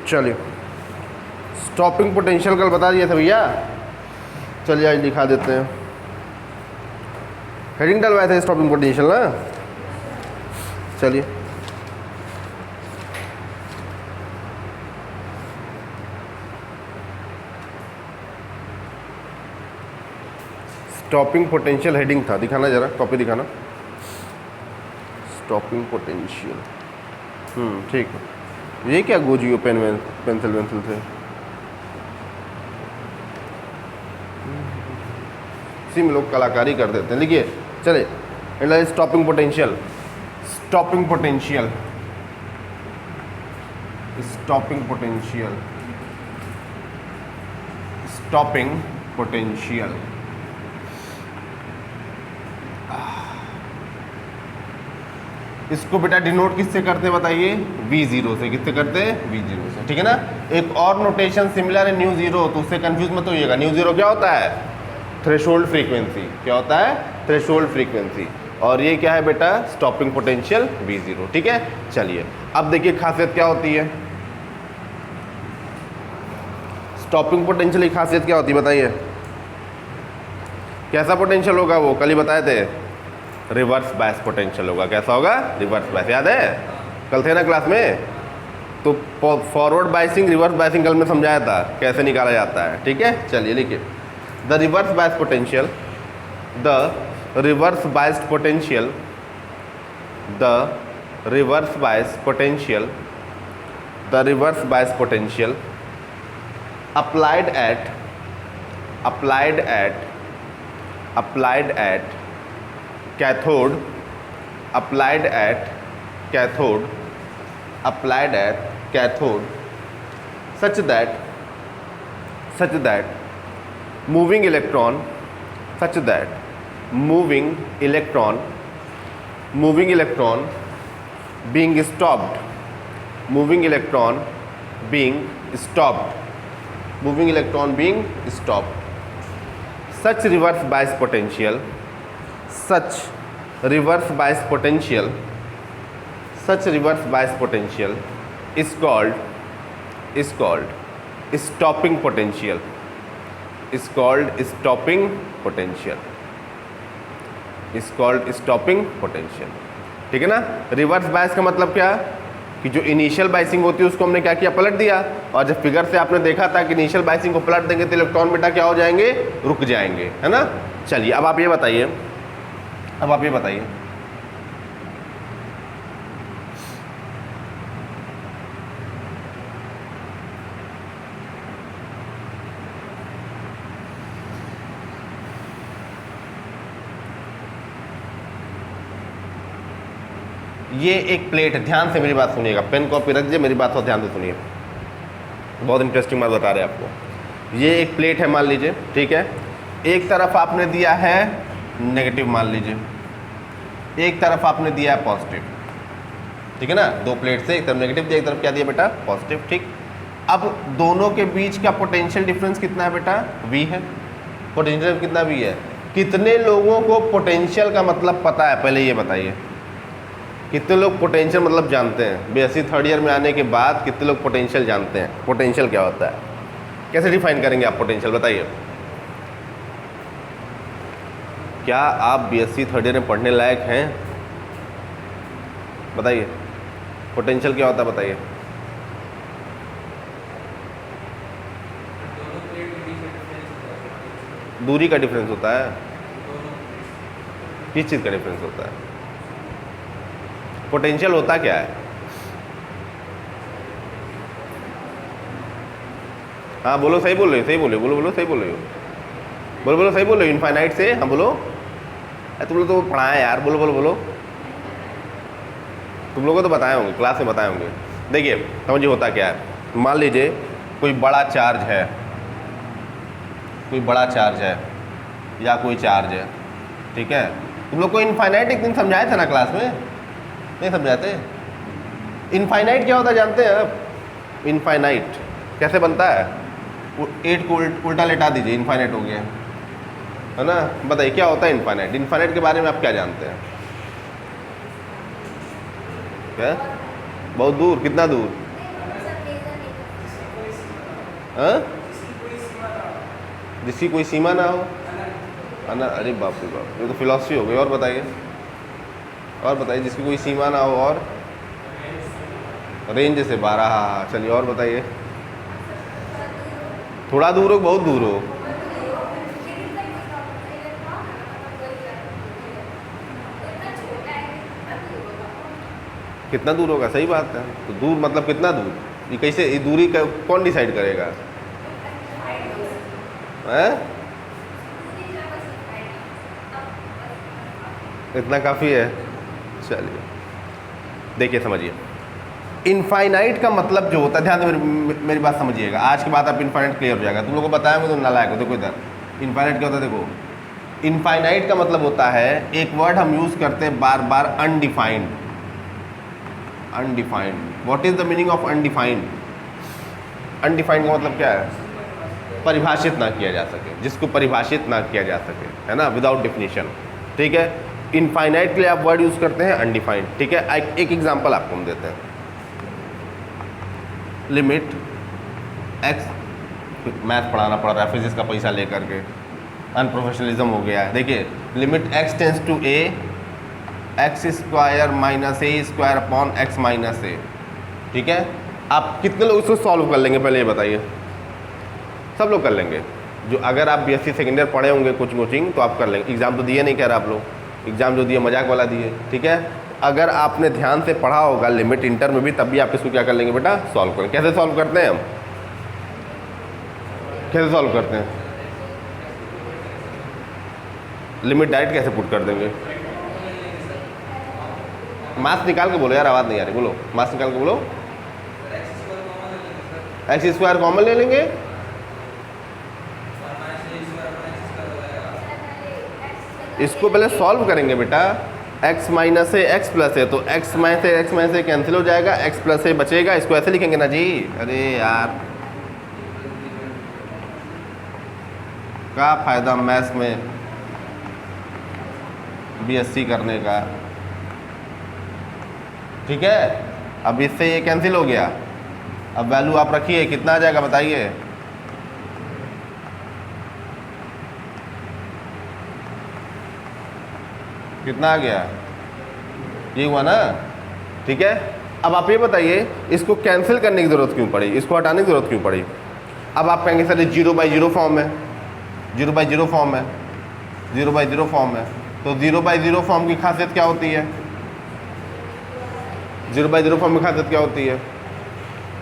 चलिए stopping potential कल बता दिए थे भैया। चलिए आज दिखा देते हैं। हेडिंग डलवाए थे स्टॉपिंग पोटेंशियल ना। चलिए स्टॉपिंग पोटेंशियल हेडिंग था, दिखाना जरा, कॉपी दिखाना। स्टॉपिंग पोटेंशियल, ठीक है। ये क्या गोजियो पेन पेंसिल वेंसिल थे, इसी में लोग कलाकारी कर देते हैं। लिखिए चले, stopping potential, stopping potential, stopping potential, stopping potential. इसको बेटा डिनोट किससे करते हैं बताइए? V0 से। किससे करते हैं? V0 से, ठीक है ना। एक और नोटेशन सिमिलर है न्यू जीरो, तो उससे कंफ्यूज मत होइएगा। न्यू जीरो क्या होता है? Threshold frequency. क्या होता है? Threshold frequency. और ये क्या है बेटा? स्टॉपिंग पोटेंशियल V0, ठीक है। चलिए अब देखिए खासियत क्या होती है स्टॉपिंग पोटेंशियल की। खासियत क्या होती है बताइए? कैसा पोटेंशियल होगा वो? कल ही बताए थे, रिवर्स बायस पोटेंशियल होगा। कैसा होगा? Reverse bias. याद है कल थे ना क्लास में? तो फॉरवर्ड बायसिंग, रिवर्स बायसिंग कल में समझाया था कैसे निकाला जाता है, ठीक है। चलिए लिखिए the reverse bias potential, the reverse biased potential, the reverse bias potential, the reverse bias potential applied at cathode, applied at cathode such that moving electron being stopped, moving electron being stopped, such reverse bias potential is called stopping potential, is called stopping potential, ठीक है ना। Reverse bias का मतलब क्या? कि जो initial biasing होती है उसको हमने क्या किया? पलट दिया। और जब फिगर से आपने देखा था कि इनिशियल बाइसिंग को पलट देंगे तो इलेक्ट्रॉन बेटा क्या हो जाएंगे? रुक जाएंगे, है ना। चलिए अब आप ये बताइए, ये एक प्लेट है। ध्यान से मेरी बात सुनिएगा, पेन कॉपी रख दीजिए, मेरी बात को ध्यान से सुनिए, बहुत इंटरेस्टिंग बात बता रहे हैं आपको। ये एक प्लेट है मान लीजिए, ठीक है। एक तरफ आपने दिया है नेगेटिव, मान लीजिए, एक तरफ आपने दिया है पॉजिटिव, ठीक है ना। दो प्लेट से एक तरफ नेगेटिव दिया, एक तरफ क्या दिया बेटा? पॉजिटिव, ठीक। अब दोनों के बीच का पोटेंशियल डिफरेंस कितना है बेटा? V है। पोटेंशियल कितना V है? कितने लोगों को पोटेंशियल का मतलब पता है? पहले ये बताइए, कितने लोग पोटेंशियल मतलब जानते हैं? बीएससी थर्ड ईयर में आने के बाद कितने लोग पोटेंशियल जानते हैं? पोटेंशियल क्या होता है? कैसे डिफाइन करेंगे आप पोटेंशियल, बताइए। क्या आप बीएससी थर्ड ईयर में पढ़ने लायक हैं? बताइए पोटेंशियल क्या होता है, बताइए। दूरी का डिफरेंस होता है। किस चीज़ का डिफरेंस होता है? पोटेंशियल होता क्या है? हाँ बोलो, सही बोल रहे हो, सही बोलो, बोलो सही बोल रहे हो, बोलो सही बोल रहे हो। इनफाइनाइट से, हाँ बोलो। तुम लोग तो पढ़ाए यार, बोलो। तुम लोगों को तो बताए होंगे, क्लास में बताए होंगे। देखिए समझिए होता क्या है। मान लीजिए कोई बड़ा चार्ज है, या कोई चार्ज है, ठीक है। तुम लोग को इनफाइनाइट एक दिन समझाए थे ना क्लास में? नहीं समझाते? इनफाइनाइट क्या होता है जानते हैं आप? इनफाइनाइट कैसे बनता है? 8 को उल्टा लेटा दीजिए, इनफाइनाइट हो गया, है ना। बताइए क्या होता है इनफाइनाइट? इनफाइनाइट के बारे में आप क्या जानते हैं? क्या? बहुत दूर? कितना दूर? हाँ, जिसकी कोई सीमा ना हो। अरे बाप रे बाप, ये तो फिलॉसफी हो गई। और बताइए, और बताइए, जिसकी कोई सीमा ना हो और रेंज से बाहर। हाँ, चलिए और बताइए। थोड़ा दूर हो, बहुत दूर हो। कितना दूर होगा, सही बात है। तो दूर मतलब कितना दूर, ये कैसे, ये दूरी का कौन डिसाइड करेगा? हैं? इतना काफ़ी है। चलिए देखिए, समझिए, इनफाइनाइट का मतलब जो होता है, ध्यान से मेरी बात समझिएगा, आज के बाद आप इनफाइनाइट क्लियर हो जाएगा। तुम लोगों को बताया मैं तो नालायक हो। देखो इधर, इनफाइनाइट क्या होता है, देखो इनफाइनाइट का मतलब होता है, एक वर्ड हम यूज़ करते हैं बार बार, undefined. Undefined, what is the meaning of undefined? Undefined का मतलब क्या है? परिभाषित ना किया जा सके, जिसको परिभाषित ना किया जा सके, है ना, विदाउट डेफिनेशन। ठीक है, इनफाइनाइट के लिए आप वर्ड यूज़ करते हैं अनडिफाइंड। ठीक है, एक एग्जांपल आपको हम देते हैं। लिमिट एक्स, मैथ पढ़ाना पड़ रहा है, फिजिक्स का पैसा लेकर के, अनप्रोफेशनलिज्म हो गया है। देखिए, limit x tends to a x square minus a square upon x minus a. ठीक है, आप कितने लोग इसको सॉल्व कर लेंगे, पहले ये बताइए? सब लोग कर लेंगे। जो अगर आप बीएससी सेकेंड ईयर पढ़े होंगे कोचिंग तो आप कर लेंगे। एग्ज़ाम तो दिए नहीं, कह रहे आप लोग, एग्ज़ाम जो दिए मजाक वाला दिए। ठीक है, अगर आपने ध्यान से पढ़ा होगा लिमिट इंटर में भी, तब भी आप इसको क्या कर लेंगे बेटा, सॉल्व करें। कैसे सॉल्व करते हैं हम, कैसे सॉल्व करते हैं? लिमिट डायरेक्ट कैसे पुट कर देंगे? मास निकाल के बोलो यार, आवाज़ नहीं आ रही, बोलो मास निकाल के बोलो। एक्स स्क्वायर कॉमन ले लेंगे, इसको पहले सॉल्व करेंगे बेटा। x माइनस ए एक्स प्लस है, तो x माइनस ए कैंसिल हो जाएगा, x प्लस ए बचेगा। इसको ऐसे लिखेंगे ना जी। अरे यार, क्या फ़ायदा मैथ्स में बीएससी करने का। ठीक है, अब इससे ये कैंसिल हो गया। अब वैल्यू आप रखिए, कितना आ जाएगा बताइए? कितना आ गया? ये हुआ ना। ठीक है, अब आप ये बताइए, इसको कैंसिल करने की ज़रूरत क्यों पड़ी, इसको हटाने की ज़रूरत क्यों पड़ी? अब आप कहेंगे सर 0/0 फॉर्म है, 0/0 फॉर्म है, 0/0 फॉर्म है। तो 0/0 फॉर्म की खासियत क्या होती है? 0/0 फॉर्म की खासियत क्या होती है?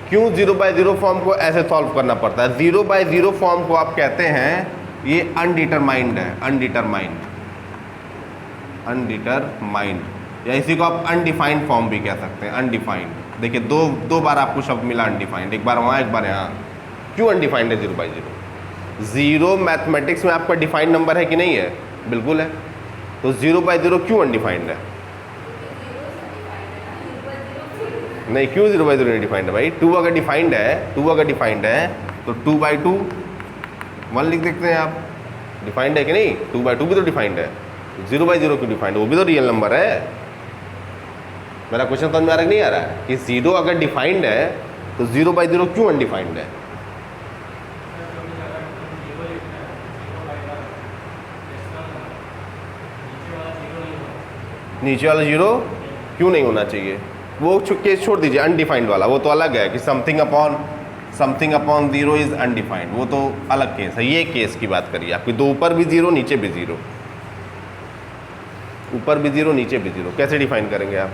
क्यों 0/0 फॉर्म को ऐसे सॉल्व करना पड़ता है? 0/0 फॉर्म को आप कहते हैं ये अनडिटरमाइंड है, अनडिटरमाइंड, अनडिटरमाइंड, या इसी को आप अनडिफाइंड फॉर्म भी कह सकते हैं, अनडिफाइंड। देखिए, दो बार आपको शब्द मिला अनडिफाइंड, एक बार वहाँ एक बार यहाँ। क्यों अनडिफाइंड है 0/0? 0 मैथमेटिक्स में आपका डिफाइंड नंबर है कि नहीं है? बिल्कुल है। तो 0/0 क्यों अनडिफाइंड है? नहीं, क्यों 0/0 नहीं डिफाइंड है भाई? 2 अगर डिफाइंड है, 2 अगर डिफाइंड है तो 2/2 1 लिख देखते हैं आप। डिफाइंड है कि नहीं? 2/2 भी तो डिफाइंड है। 0/0 क्यों डिफाइंड? वो भी तो रियल नंबर है। मेरा क्वेश्चन समझ में आ रहा है नहीं आ रहा है? कि 0 अगर डिफाइंड है तो 0/0 क्यों अनडिफाइंड है? नीचे वाला 0 क्यों नहीं होना चाहिए? वो केस छोड़ दीजिए, अनडिफाइंड वाला वो तो अलग है कि समथिंग अपॉन 0 इज अनडिफाइंड, वो तो अलग केस है। ये केस की बात करिए आपकी, दो ऊपर भी 0 नीचे भी 0, ऊपर भी 0 नीचे भी 0, कैसे डिफाइन करेंगे आप?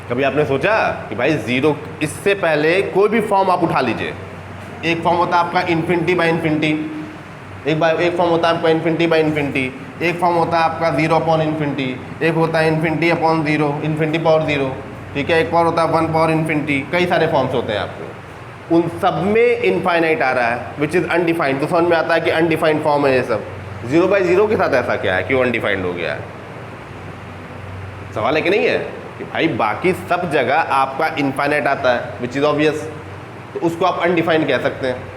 कभी आपने सोचा कि भाई 0, इससे पहले कोई भी फॉर्म आप उठा लीजिए। एक फॉर्म होता है आपका इन्फिनिटी बाई इन्फिनिटी, एक फॉर्म होता है आपका इन्फिनिटी बाई इन्फिनिटी, एक फॉर्म होता है आपका 0 अपॉन इन्फिनिटी, एक होता है इन्फिनिटी अपॉन 0, इन्फिनिटी पावर 0। ठीक है, एक और होता है 1 पावर इन्फिनिटी। कई सारे फॉर्म्स होते हैं आपको, उन सब में इनफाइनाइट आ रहा है विच इज़ अनडिफाइंड। तो समझ में आता है कि अनडिफाइंड फॉर्म है ये सब। 0/0 के साथ ऐसा क्या है, क्यों अनडिफाइंड हो गया है? सवाल है कि नहीं है? कि भाई बाकी सब जगह आपका इनफाइनाइट आता है विच इज़ ऑब्वियस, तो उसको आप अनडिफाइंड कह सकते हैं।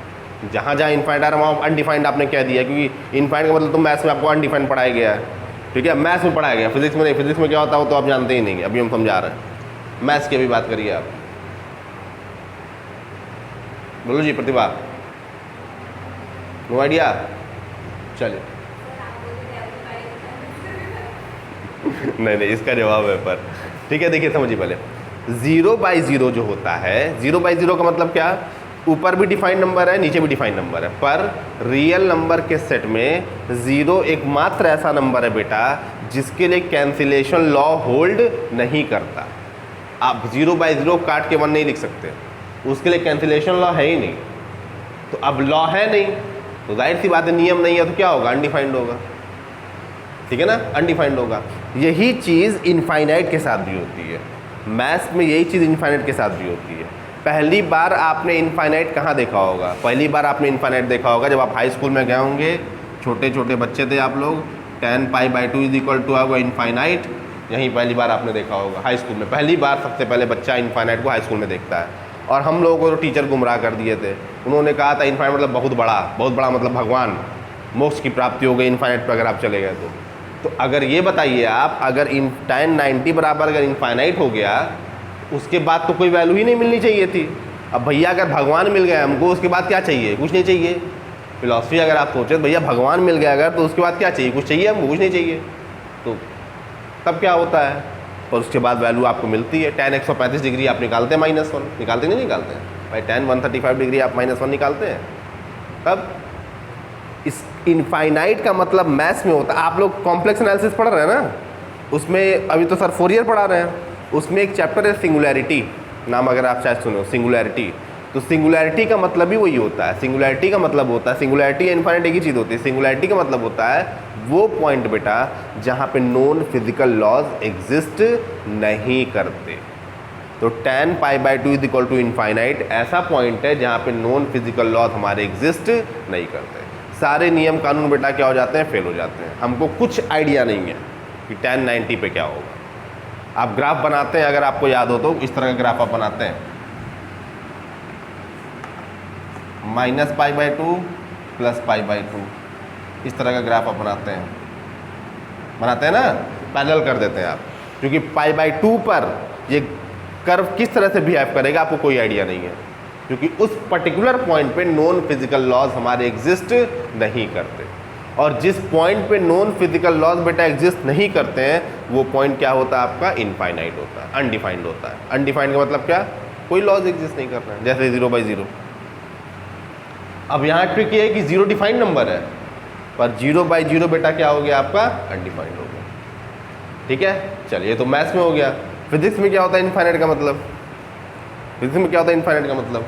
जहाँ जहाँ इनफाइनाइट आ रहा है वहाँ अनडिफाइंड आपने कह दिया, क्योंकि इनफाइनाइट का मतलब तो मैथ्स में आपको अनडिफाइंड पढ़ाया गया है। ठीक है, मैथ्स में पढ़ाया गया, फिजिक्स में नहीं। फिजिक्स में क्या होता है वो तो आप जानते ही नहीं, अभी हम समझा रहे हैं। मैथ्स की अभी बात करिए आप। बोलो जी प्रतिभा, नो आइडिया। चलिए नहीं नहीं, इसका जवाब है पर। ठीक है, देखिए समझिए पहले, 0/0 जो होता है, 0/0 का मतलब क्या, ऊपर भी डिफाइंड नंबर है नीचे भी डिफाइंड नंबर है, पर रियल नंबर के सेट में 0 एकमात्र ऐसा नंबर है बेटा जिसके लिए कैंसिलेशन लॉ होल्ड नहीं करता। आप 0/0 काट के 1 नहीं लिख सकते, उसके लिए कैंसिलेशन लॉ है ही नहीं। तो अब लॉ है नहीं तो जाहिर सी बात है, नियम नहीं है तो क्या होगा, अनडिफाइंड होगा। ठीक है ना, अनडिफाइंड होगा। यही चीज़ इनफाइनाइट के साथ भी होती है, मैथ्स में यही चीज़ इनफाइनाइट के साथ भी होती है। पहली बार आपने इनफाइनाइट कहाँ देखा होगा, पहली बार आपने इनफाइनाइट देखा होगा जब आप हाई स्कूल में गए होंगे, छोटे छोटे बच्चे थे आप लोग, 10π/2 = होगा इनफाइनाइट, यहीं पहली बार आपने देखा होगा हाई स्कूल में। पहली बार सबसे पहले बच्चा इनफाइनाइट को हाई स्कूल में देखता है। और हम लोगों को तो टीचर गुमराह कर दिए थे, उन्होंने कहा था इनफाइनाइट मतलब बहुत बड़ा मतलब भगवान, मोक्ष की प्राप्ति हो गई इनफाइनाइट पर अगर आप चले गए तो अगर ये बताइए आप, अगर इन tan 90 बराबर अगर इनफाइनाइट हो गया, उसके बाद तो कोई वैल्यू ही नहीं मिलनी चाहिए थी। अब भैया अगर भगवान मिल गया हमको, उसके बाद क्या चाहिए, कुछ नहीं चाहिए। फिलॉसफी अगर आप सोचें भैया भगवान मिल गया अगर, तो उसके बाद क्या चाहिए, कुछ चाहिए हमको, कुछ नहीं चाहिए। तो तब क्या होता है, और उसके बाद वैल्यू आपको मिलती है। tan 135 डिग्री आप निकालते हैं -1, निकालते नहीं निकालते हैं भाई, tan 135 डिग्री आप -1 निकालते हैं। तब इस इनफाइनाइट का मतलब मैथ्स में होता है, आप लोग कॉम्प्लेक्स एनालिसिस पढ़ रहे हैं ना, उसमें अभी तो सर फोरियर पढ़ा रहे हैं, उसमें एक चैप्टर है सिंगुलैरिटी, नाम अगर आप शायद सुनो, सिंगुलैरिटी। तो सिंगुलैरिटी का मतलब ही वही होता है, सिंगुलैरिटी का मतलब होता है, सिंगुलैरिटी इनफाइनाइट एक ही चीज़ होती है। सिंगुलैरिटी का मतलब होता है वो पॉइंट बेटा जहाँ पे नॉन फिजिकल लॉज एग्जिस्ट नहीं करते। तो tan π/2 = इनफाइनाइट ऐसा पॉइंट है जहाँ पे नॉन फिजिकल लॉज हमारे एग्जिस्ट नहीं करते। सारे नियम कानून बेटा क्या हो जाते हैं, फेल हो जाते हैं। हमको कुछ आइडिया नहीं है कि tan 90 पे क्या होगा। आप ग्राफ बनाते हैं, अगर आपको याद हो तो इस तरह का ग्राफ आप बनाते हैं, -π/2 + π/2, इस तरह का ग्राफ आप बनाते हैं ना, पैरेलल कर देते हैं आप, क्योंकि π/2 पर ये कर्व किस तरह से बिहेव करेगा आपको कोई आइडिया नहीं है, क्योंकि उस पर्टिकुलर पॉइंट पे नॉन फिजिकल लॉज हमारे एग्जिस्ट नहीं करते। और जिस पॉइंट पे नॉन फिजिकल लॉज बेटा एग्जिस्ट नहीं करते हैं, वो पॉइंट क्या होता है आपका, इनफाइनाइट होता है, अनडिफाइंड होता है। अनडिफाइंड का मतलब क्या, कोई लॉज एग्जिस्ट नहीं कर रहा है, जैसे 0/0। अब यहाँ ट्रिक ये है कि 0 डिफाइंड नंबर है, पर 0/0 बेटा क्या हो गया आपका, अनडिफाइंड हो गया। ठीक है, चलिए तो मैथ्स में हो गया। फिजिक्स में क्या होता है इनफाइनाइट का मतलब, फिजिक्स में क्या होता है इनफाइनाइट का मतलब,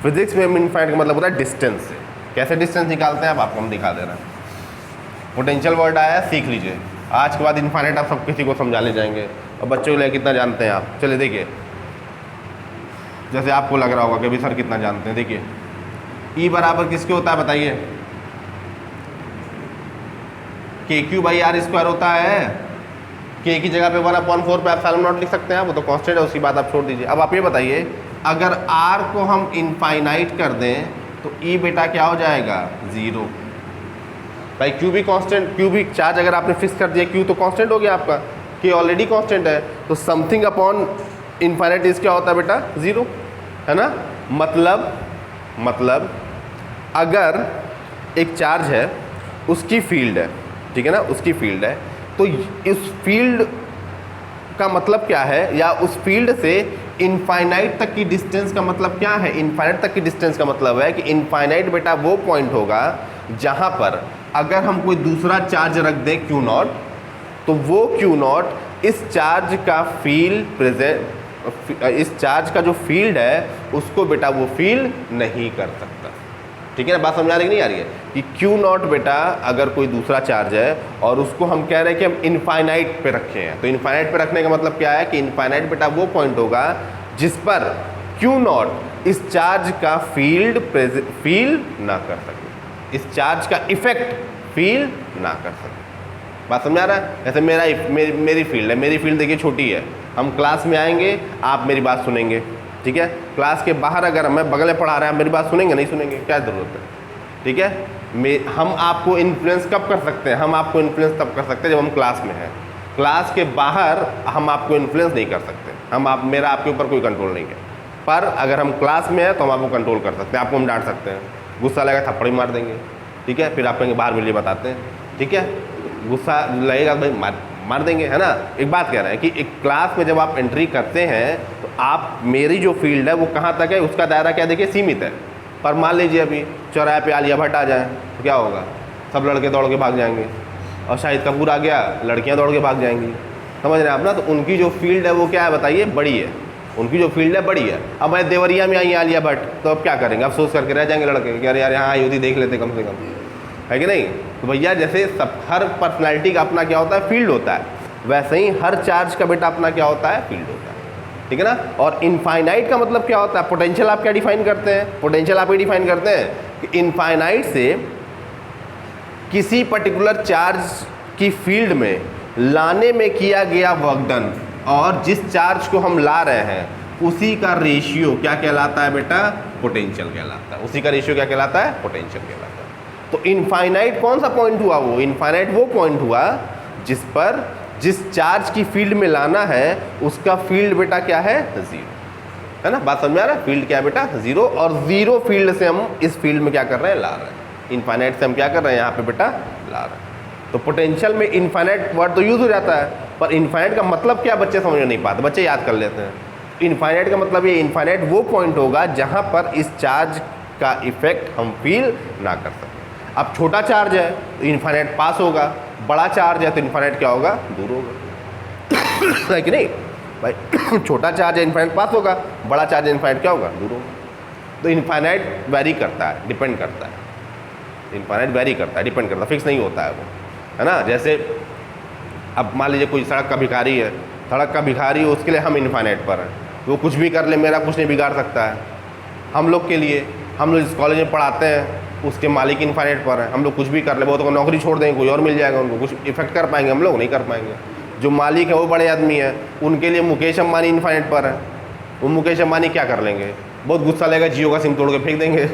फिजिक्स में इनफाइनाइट का मतलब होता है डिस्टेंस से। कैसे डिस्टेंस निकालते हैं, अब आपको हम दिखा दे रहे हैं। पोटेंशियल वर्ड आया है, सीख लीजिए, आज के बाद इनफाइनाइट आप सब किसी को समझाने जाएंगे, और बच्चों के लिए कितना जानते हैं आप। चलिए देखिए, जैसे आपको लग रहा होगा कि अभी सर कितना जानते हैं, देखिए E बराबर किसके होता है बताइए, KQ/R² होता है। K की जगह पे 1/4 पे ε0 लिख सकते हैं, वो तो कांस्टेंट है, उसकी बात आप छोड़ दीजिए। अब आप ये बताइए, अगर R को हम इनफाइनाइट कर दें तो E बेटा क्या हो जाएगा, 0। भाई Q भी कांस्टेंट, Q भी चार्ज अगर आपने फिक्स कर दिया, Q तो कांस्टेंट हो गया आपका, K ऑलरेडी कांस्टेंट है, तो समथिंग अपॉन इनफाइनाइट इज क्या होता है बेटा, 0, है ना। मतलब अगर एक चार्ज है, उसकी फील्ड है, ठीक है ना, उसकी फील्ड है, तो इस फील्ड का मतलब क्या है, या उस फील्ड से इनफाइनाइट तक की डिस्टेंस का मतलब क्या है। इनफाइनाइट तक की डिस्टेंस का मतलब है कि इनफाइनाइट बेटा वो पॉइंट होगा जहां पर अगर हम कोई दूसरा चार्ज रख दें Q0, तो वो Q0 इस चार्ज का इस चार्ज का जो फील्ड है उसको बेटा वो फील नहीं कर सकता। ठीक है ना, बात समझ आ रही नहीं आ रही है, कि Q0 बेटा अगर कोई दूसरा चार्ज है और उसको हम कह रहे हैं कि हम इनफाइनाइट पे रखे हैं, तो इनफाइनाइट पे रखने का मतलब क्या है कि इनफाइनाइट बेटा वो पॉइंट होगा जिस पर Q0 इस चार्ज का फील ना कर सके, इस चार्ज का इफेक्ट फील ना कर सके। बात समझ आ रहा है। जैसे मेरी फील्ड है, मेरी फील्ड देखिए छोटी है, हम क्लास में आएंगे, आप मेरी बात सुनेंगे, ठीक है। क्लास के बाहर अगर मैं बगल में पढ़ा रहा है, आप मेरी बात सुनेंगे नहीं सुनेंगे, क्या ज़रूरत है, ठीक है। हम आपको इन्फ्लुएंस कब कर सकते हैं, हम आपको इन्फ्लुएंस तब कर सकते हैं जब हम क्लास में हैं। क्लास के बाहर हम आपको इन्फ्लुएंस नहीं कर सकते, आपके ऊपर कोई कंट्रोल नहीं है, पर अगर हम क्लास में हैं तो हम आपको कंट्रोल कर सकते हैं, आपको हम डांट सकते हैं, गुस्सा लगेगा थप्पड़ भी मार देंगे, ठीक है, फिर आप कहेंगे बाहर मिलिए बताते हैं, ठीक है, गुस्सा लगेगा भाई मार देंगे, है ना। एक बात कह रहे हैं कि एक क्लास में जब आप एंट्री करते हैं तो आप, मेरी जो फील्ड है वो कहाँ तक है, उसका दायरा क्या देखिए सीमित है। पर मान लीजिए अभी चौराहे पे आलिया भट्ट आ जाए तो क्या होगा, सब लड़के दौड़ के भाग जाएंगे, और शाहिद कपूर आ गया, लड़कियां दौड़ के भाग जाएंगी, समझ रहे हैं आप ना। तो उनकी जो फील्ड है वो क्या है बताइए, बड़ी है, उनकी जो फील्ड है बड़ी है। अब भाई देवरिया में आई आलिया भट्ट तो अब क्या करेंगे, अफसोस करके रह जाएंगे लड़के कि अरे यार यहाँ आई होती देख लेते कम से कम, है कि नहीं। तो भैया जैसे सब हर पर्सनैलिटी का अपना क्या होता है, फील्ड होता है, वैसे ही हर चार्ज का बेटा अपना क्या होता है, फील्ड होता है, ठीक है ना। और इनफाइनाइट का मतलब क्या होता है, पोटेंशियल आप क्या डिफाइन करते हैं, पोटेंशियल आप ये डिफाइन करते हैं कि इनफाइनाइट से किसी पर्टिकुलर चार्ज की फील्ड में लाने में किया गया वर्क डन और जिस चार्ज को हम ला रहे हैं उसी का रेशियो क्या कहलाता है बेटा, पोटेंशियल कहलाता है। उसी का रेशियो क्या कहलाता है, पोटेंशियल कहलाता है। तो इनफाइनाइट कौन सा पॉइंट हुआ, वो इनफाइनाइट वो पॉइंट हुआ जिस पर जिस चार्ज की फील्ड में लाना है उसका फील्ड बेटा क्या है, जीरो, है ना। बात समझ में आ रहा है, फील्ड क्या है बेटा, जीरो, और जीरो फील्ड से हम इस फील्ड में क्या कर रहे हैं, ला रहे हैं। इनफाइनाइट से हम क्या कर रहे हैं, यहाँ पे बेटा ला रहे हैं। तो पोटेंशियल में इनफाइनाइट वर्ड तो यूज हो जाता है, पर इनफाइनाइट का मतलब क्या बच्चे समझ में नहीं पाते, बच्चे याद कर लेते हैं। इनफाइनाइट का मतलब ये, इनफाइनाइट वो पॉइंट होगा जहाँ पर इस चार्ज का इफेक्ट हम फील ना कर सकें। अब छोटा चार्ज है तो इनफाइनाइट पास होगा, बड़ा चार्ज है तो इनफाइनाइट क्या होगा, दूर होगा, है कि नहीं भाई। छोटा चार्ज है इनफाइनाइट पास होगा, बड़ा चार्ज है इनफाइनाइट क्या होगा, दूर होगा। तो इनफाइनाइट वेरी करता है, डिपेंड करता है, इनफाइनाइट वेरी करता है, डिपेंड करता है, फिक्स नहीं होता है वो, है ना। जैसे अब मान लीजिए कोई सड़क का भिखारी है, सड़क का भिखारी है, उसके लिए हम इनफाइनाइट पर हैं, वो कुछ भी कर ले, मेरा कुछ नहीं बिगाड़ सकता है। हम लोग के लिए, हम लोग जिस कॉलेज में पढ़ाते हैं उसके मालिक इनफाइनाइट पर है, हम लोग कुछ भी कर ले, वो तो नौकरी छोड़ देंगे, कोई और मिल जाएगा, उनको कुछ इफेक्ट कर पाएंगे, हम लोग नहीं कर पाएंगे। जो मालिक है वो बड़े आदमी है, उनके लिए मुकेश अंबानी इनफाइनाइट पर है, वो मुकेश अंबानी क्या कर लेंगे, बहुत गुस्सा लगेगा, जियो का सिम तोड़ के फेंक देंगे,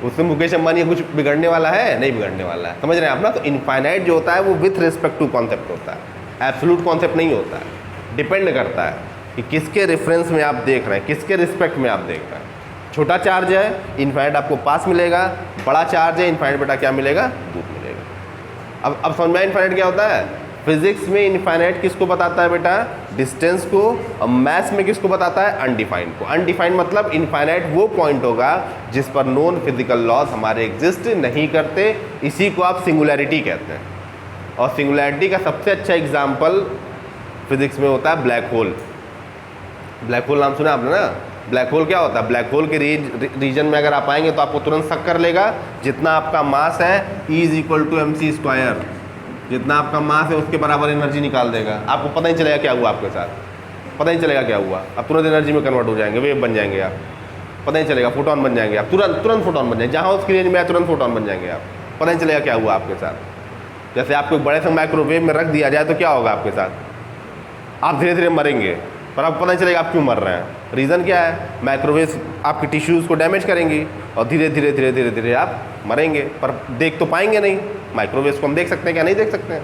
उससे मुकेश अंबानी कुछ बिगड़ने वाला है, नहीं बिगड़ने वाला है, समझ रहे हैं आप ना। तो इनफाइनाइट जो होता है वो विथ रिस्पेक्ट टू कॉन्सेप्ट होता है, एब्सोल्यूट कॉन्सेप्ट नहीं होता है, डिपेंड करता है कि किसके रेफरेंस में आप देख रहे हैं, किसके रिस्पेक्ट में आप देख रहे हैं। छोटा चार्ज है इनफाइनाइट आपको पास मिलेगा, बड़ा चार्ज है इनफाइनाइट बेटा क्या मिलेगा, दूर मिलेगा। अब समझ में इनफाइनाइट क्या होता है। फिजिक्स में इनफाइनाइट किसको बताता है बेटा, डिस्टेंस को, और मैथ्स में किसको बताता है, अनडिफाइंड को। अनडिफाइंड मतलब इनफाइनाइट वो पॉइंट होगा जिस पर नॉन फिजिकल लॉज हमारे एग्जिस्ट नहीं करते, इसी को आप सिंगुलैरिटी कहते हैं। और सिंगुलैरिटी का सबसे अच्छा एग्जाम्पल फिजिक्स में होता है ब्लैक होल। ब्लैक होल नाम सुना आपने ना, ब्लैक होल क्या होता है, ब्लैक होल के रीजन में अगर आप आएंगे तो आपको तुरंत शक कर लेगा, जितना आपका मास है E = mc², जितना आपका मास है उसके बराबर एनर्जी निकाल देगा, आपको पता ही चलेगा क्या हुआ आपके साथ, पता ही चलेगा क्या हुआ, आप तुरंत एनर्जी में कन्वर्ट हो जाएंगे, वेव बन जाएंगे आप, पता ही चलेगा, फोटोन बन जाएंगे आप, तुरंत फोटोन बन जाएंगे, जहाँ उसकी रेंज में है तुरंत फोटोन बन जाएंगे आप, पता ही चलेगा क्या हुआ आपके साथ। जैसे आपको बड़े से माइक्रोवेव में रख दिया जाए तो क्या होगा आपके साथ, आप धीरे धीरे मरेंगे, पर आपको पता नहीं चलेगा आप क्यों मर रहे हैं। रीज़न क्या है, माइक्रोवेव आपकी टिश्यूज़ को डैमेज करेंगी और धीरे धीरे धीरे धीरे धीरे आप मरेंगे, पर देख तो पाएंगे नहीं, माइक्रोवेव को हम देख सकते हैं क्या, नहीं देख सकते हैं,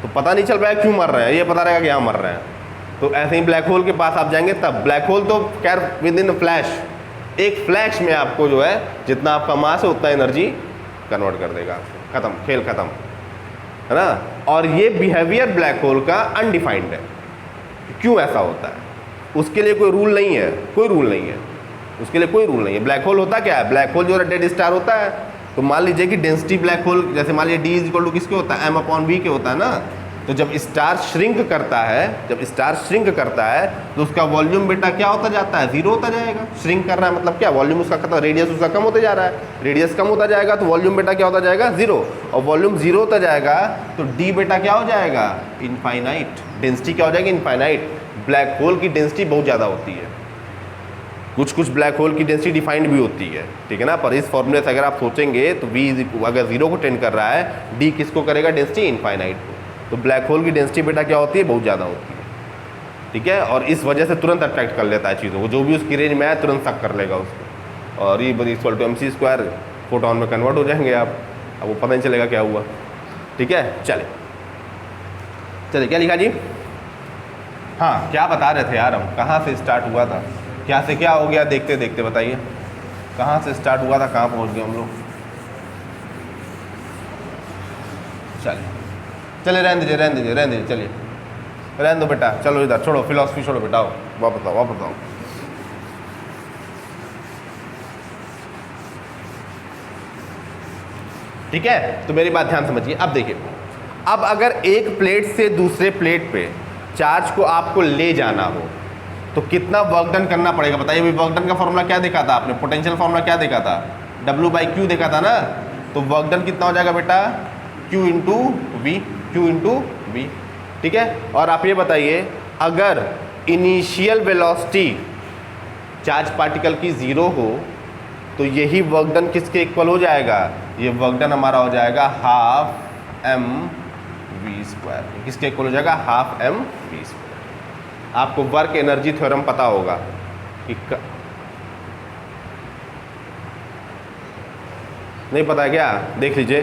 तो पता नहीं चल पाएगा क्यों मर रहे हैं, ये पता रहेगा कि यहाँ मर रहे हैं। तो ऐसे ही ब्लैक होल के पास आप जाएंगे तब, ब्लैक होल तो खैर विद इन फ्लैश, एक फ्लैश में आपको जो है जितना आपका मास है उतना एनर्जी कन्वर्ट कर देगा, खत्म, खेल खत्म, है ना। और ये बिहेवियर ब्लैक होल का अनडिफाइंड है। क्यों ऐसा होता है, उसके लिए कोई रूल नहीं है, कोई रूल नहीं है, उसके लिए कोई रूल नहीं है। ब्लैक होल होता क्या है, ब्लैक होल जो है डेड स्टार होता है, तो मान लीजिए कि डेंसिटी ब्लैक होल, जैसे मान लीजिए D = किसके होता है, m/v के होता है ना। तो जब स्टार श्रिंक करता है, जब स्टार श्रिंक करता है तो उसका वॉल्यूम बेटा क्या होता जाता है, जीरो होता जाएगा। श्रिंक कर रहा है मतलब क्या, वॉल्यूम उसका खत्म, रेडियस उसका कम होता जा रहा है, रेडियस कम होता जाएगा तो वॉल्यूम बेटा क्या होता जाएगा, जीरो, और वॉल्यूम जीरो होता जाएगा तो डी बेटा क्या हो जाएगा, इनफाइनाइट, डेंसिटी क्या हो जाएगी, इनफाइनाइट। ब्लैक होल की डेंसिटी बहुत ज़्यादा होती है, कुछ ब्लैक होल की डेंसिटी डिफाइंड भी होती है, ठीक है ना। पर इस फॉर्मूले से अगर आप सोचेंगे तो V अगर जीरो को टेंड कर रहा है, D किसको करेगा, डेंसिटी इनफाइनाइट को। तो ब्लैक होल की डेंसिटी बेटा क्या होती है, बहुत ज़्यादा होती है, ठीक है। और इस वजह से तुरंत अट्रैक्ट कर लेता है चीज़ों को, जो भी उसकी रेंज में है तुरंत शक कर लेगा उसको, और E = mc², फोटोन में कन्वर्ट हो जाएंगे आप, अब वो पता नहीं चलेगा क्या हुआ, ठीक है। चले क्या लिखा जी, हाँ क्या बता रहे थे यार हम, कहाँ से स्टार्ट हुआ था, क्या से क्या हो गया देखते देखते, बताइए कहाँ से स्टार्ट हुआ था कहाँ पहुँच गए हम लोग। चलिए चलिए रहने दीजिए रहने दीजिए रहने दीजिए, चलिए रहने दो बेटा, चलो इधर छोड़ो, फिलॉसफी छोड़ो बेटा, आओ वापस आओ वापस आओ। ठीक है, तो मेरी बात ध्यान समझिए। अब देखिए, अब अगर एक प्लेट से दूसरे प्लेट पे चार्ज को आपको ले जाना हो तो कितना वर्क डन करना पड़ेगा, बताइए। अभी वर्क डन का फॉर्मूला क्या देखा था आपने, पोटेंशियल फॉर्मूला क्या देखा था, W/Q देखा था ना। तो वर्क डन कितना हो जाएगा बेटा, Q into V, Q into V. ठीक है, और आप ये बताइए अगर इनिशियल वेलोसिटी चार्ज पार्टिकल की 0 हो तो यही वर्क डन किसके इक्वल हो जाएगा, ये वर्क डन हमारा हो जाएगा हाफ mv²। किसके इक्वल हो जाएगा, हाफ mv²। आपको वर्क एनर्जी थ्योरम पता होगा कि नहीं पता है क्या, देख लीजिए।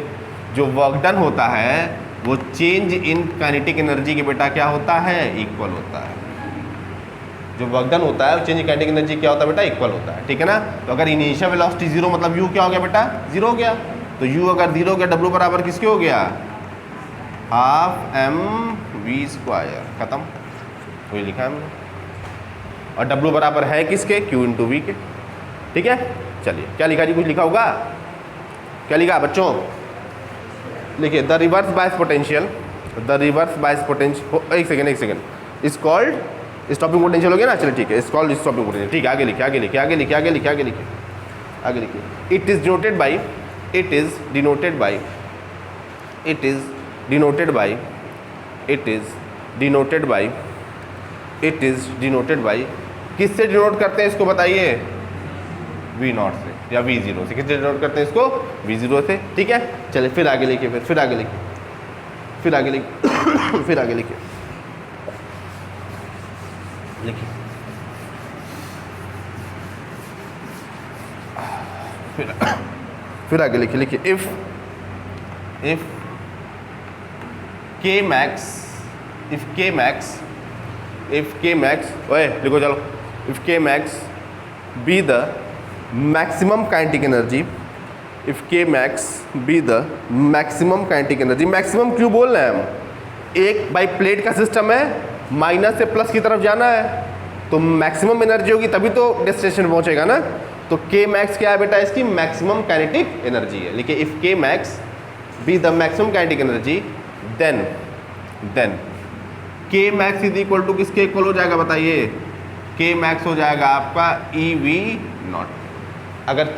जो वर्क डन होता है वो चेंज इन काइनेटिक एनर्जी के बेटा क्या होता है, इक्वल होता है। जो वर्क डन होता है वो चेंज इन काइनेटिक एनर्जी क्या होता है बेटा, इक्वल होता है। ठीक है ना। तो अगर इनिशियल वेलोसिटी 0 मतलब u क्या हो गया बेटा, 0 हो गया। तो u अगर 0 हो गया, W बराबर किसके हो गया, हाफ mv²। खत्म, वही लिखा है हमने। और W बराबर है किसके, Q इंटू वी के। ठीक है, चलिए क्या लिखा जी, कुछ लिखा होगा, क्या लिखा बच्चों, लिखिए the reverse bias potential, the reverse bias potential, एक second is called stopping potential हो गया ना, चलिए ठीक है, इज कॉल्ड स्टॉपिंग पोटेंशियल। ठीक है, आगे लिखिए आगे लिखिए आगे लिखिए आगे लिखिए आगे लिखिए आगे लिखिए। It is denoted by, it is denoted by, it is denoted by, it is denoted by, it is denoted by, किससे डिनोट करते हैं इसको बताइए, V0 से या V0 से। किससे डिनोट करते हैं इसको, V0 से। ठीक है, चलिए फिर आगे लिखिए, फिर आगे लिखिए, फिर आगे लिखिए फिर आगे लिखिए लिखिए फिर आगे लिखिए लिखिए। If K max, if K max, ओए लिखो चलो, if K max be the maximum kinetic energy, if K max be the maximum kinetic energy, maximum क्यों बोल रहे हैं हम, एक बाई प्लेट का सिस्टम है, माइनस से प्लस की तरफ जाना है तो मैक्सिमम एनर्जी होगी तभी तो डेस्टिनेशन पहुंचेगा ना। तो K max क्या है बेटा, इसकी मैक्सिमम काइनेटिक एनर्जी है। लिखिए if K max be the maximum kinetic energy then K max is equal to किसके इक्वल हो जाएगा बताइए, K max हो जाएगा आपका EV0। अगर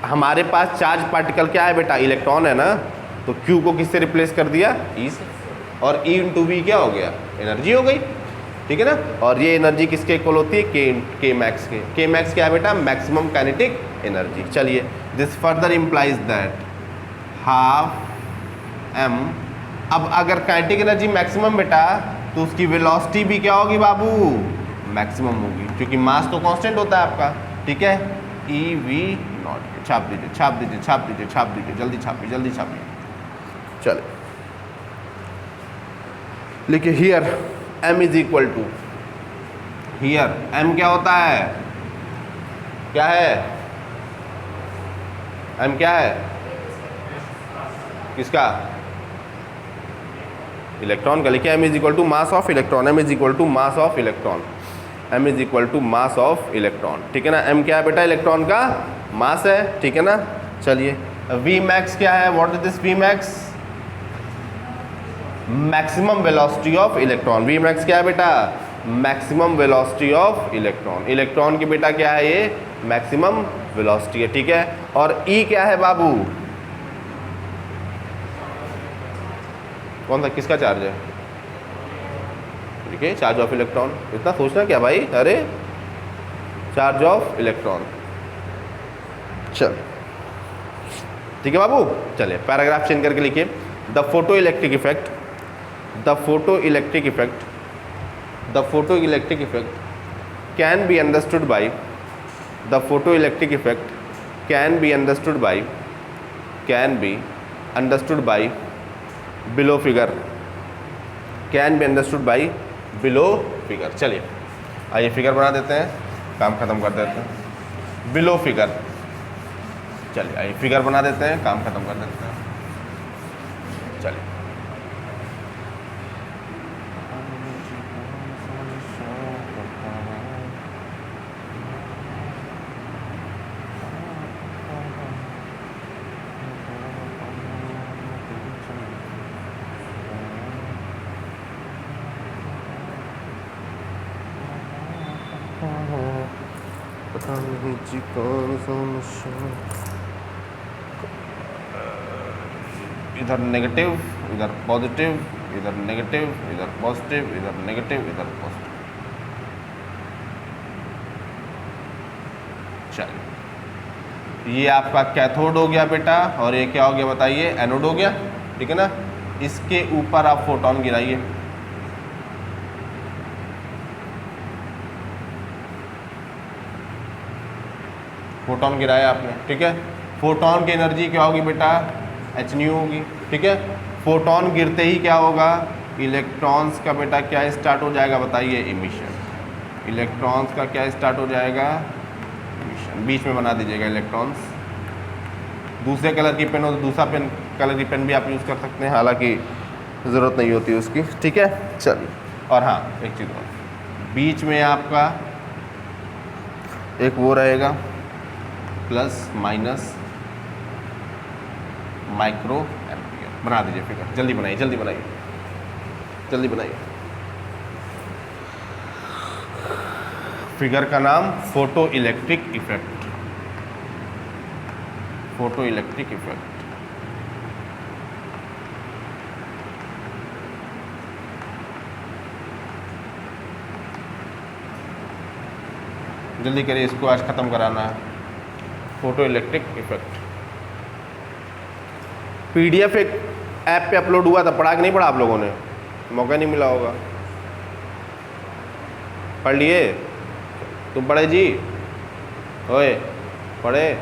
हमारे पास चार्ज पार्टिकल क्या है बेटा, इलेक्ट्रॉन है ना, तो Q को किससे रिप्लेस कर दिया, E से, और E इंटू वी क्या हो गया, एनर्जी हो गई। ठीक है ना, और ये एनर्जी किसके इक्वल होती है, K max के। K max क्या है बेटा, मैक्सिमम काइनेटिक एनर्जी। चलिए this further implies that half m, अब अगर काइनेटिक एनर्जी मैक्सिमम बेटा तो उसकी वेलोसिटी भी क्या होगी बाबू, मैक्सिमम होगी, क्योंकि मास तो कांस्टेंट होता है आपका। ठीक है, EV0 छाप दीजिए छाप दीजिए छाप दीजिए छाप दीजिए, जल्दी छापिए जल्दी छापिए। चले लिखिए here m is equal to, here m क्या होता है, क्या है m, क्या है किसका, इलेक्ट्रॉन का। लिखिए m is equal to mass of electron, m is equal to mass of electron, m is equal to mass of electron. ठीक है ना, m क्या है बेटा, इलेक्ट्रॉन का मास है। ठीक है ना, चलिए V max क्या है, what is this V max, maximum velocity of electron. V max क्या है बेटा, maximum velocity of electron. Electron की बेटा क्या है, ये मैक्सिमम वेलोसिटी है। ठीक है, और E क्या है बाबू, कौन सा, किसका चार्ज है, ठीक है, चार्ज ऑफ इलेक्ट्रॉन। इतना सोचना क्या भाई, अरे चार्ज ऑफ इलेक्ट्रॉन। चल ठीक है बाबू, चलिए पैराग्राफ चेंज करके लिखिए, the photo electric effect, the photo electric effect, the photo electric effect can be understood by, the photo electric effect can be understood by, can be understood by below figure, can be understood by below figure. चलिए आइए figure बना देते हैं। काम खत्म कर देते हैं। बिलो फिगर, चलिए आइए फिगर बना देते हैं, काम खत्म कर देते हैं। चलिए पता नहीं जी कौन सा नशा, इधर नेगेटिव, इधर पॉजिटिव, इधर नेगेटिव, इधर पॉजिटिव, इधर नेगेटिव, इधर पॉजिटिव। चलिए ये आपका कैथोड हो गया बेटा, और ये क्या हो गया बताइए, एनोड हो गया, ठीक है ना। इसके ऊपर आप फोटोन गिराइए, फोटोन गिराया आपने, ठीक है। फोटोन की एनर्जी क्या होगी बेटा, एच न्यू होगी, ठीक है। फोटोन गिरते ही क्या होगा, इलेक्ट्रॉन्स का बेटा क्या स्टार्ट हो जाएगा बताइए, इमिशन। इलेक्ट्रॉन्स का क्या स्टार्ट हो जाएगा, इमिशन। बीच में बना दीजिएगा इलेक्ट्रॉन्स। दूसरे कलर की पेन हो तो दूसरा पेन, कलर की पेन भी आप यूज़ कर सकते हैं, हालांकि ज़रूरत नहीं होती उसकी, ठीक है। चलिए, और हाँ एक चीज़ और, बीच में आपका एक वो रहेगा प्लस माइनस माइक्रो एम्पियर। बना दीजिए फिगर, जल्दी बनाइए, जल्दी बनाइए, जल्दी बनाइए। फिगर का नाम photo electric effect, photo electric effect. जल्दी करिए, इसको आज ख़त्म कराना है। फोटो इलेक्ट्रिक इफेक्ट पीडीएफ एक ऐप पे अपलोड हुआ था, पढ़ा कि नहीं पढ़ा आप लोगों ने, मौका नहीं मिला होगा, पढ़ लिए? तुम पढ़े जी, ओए पढ़े?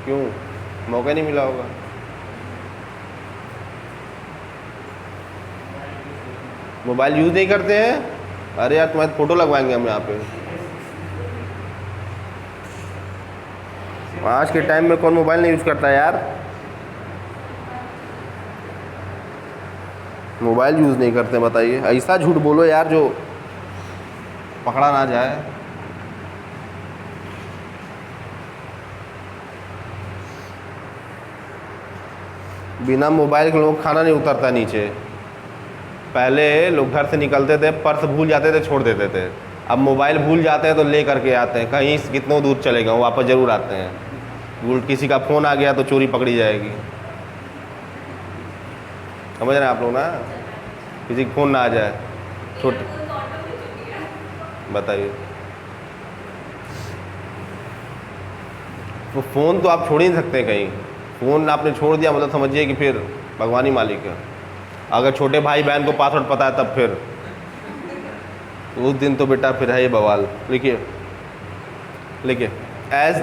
क्यों, मौका नहीं मिला होगा? मोबाइल यूज़ नहीं करते हैं? अरे यार तुम्हारी फ़ोटो लगवाएंगे हम यहाँ पे। आज के टाइम में कौन मोबाइल नहीं यूज़ करता है यार, मोबाइल यूज़ नहीं करते बताइए। ऐसा झूठ बोलो यार जो पकड़ा ना जाए। बिना मोबाइल के लोग खाना नहीं उतरता नीचे। पहले लोग घर से निकलते थे, पर्स भूल जाते थे, छोड़ देते थे। अब मोबाइल भूल जाते हैं तो ले करके आते हैं, कहीं कितनों दूर चले गए वापस ज़रूर आते हैं। किसी का फ़ोन आ गया तो चोरी पकड़ी जाएगी, समझ रहे हैं आप लोग ना। किसी का फ़ोन ना आ जाए, छोटे, बताइए। तो फ़ोन तो आप छोड़ ही नहीं सकते कहीं। फ़ोन आपने छोड़ दिया मतलब समझिए कि फिर भगवान ही मालिक है। अगर छोटे भाई बहन को पासवर्ड पता है तब फिर उस दिन तो बेटा फिर है ये बवाल। लिखिए, लिखिए, as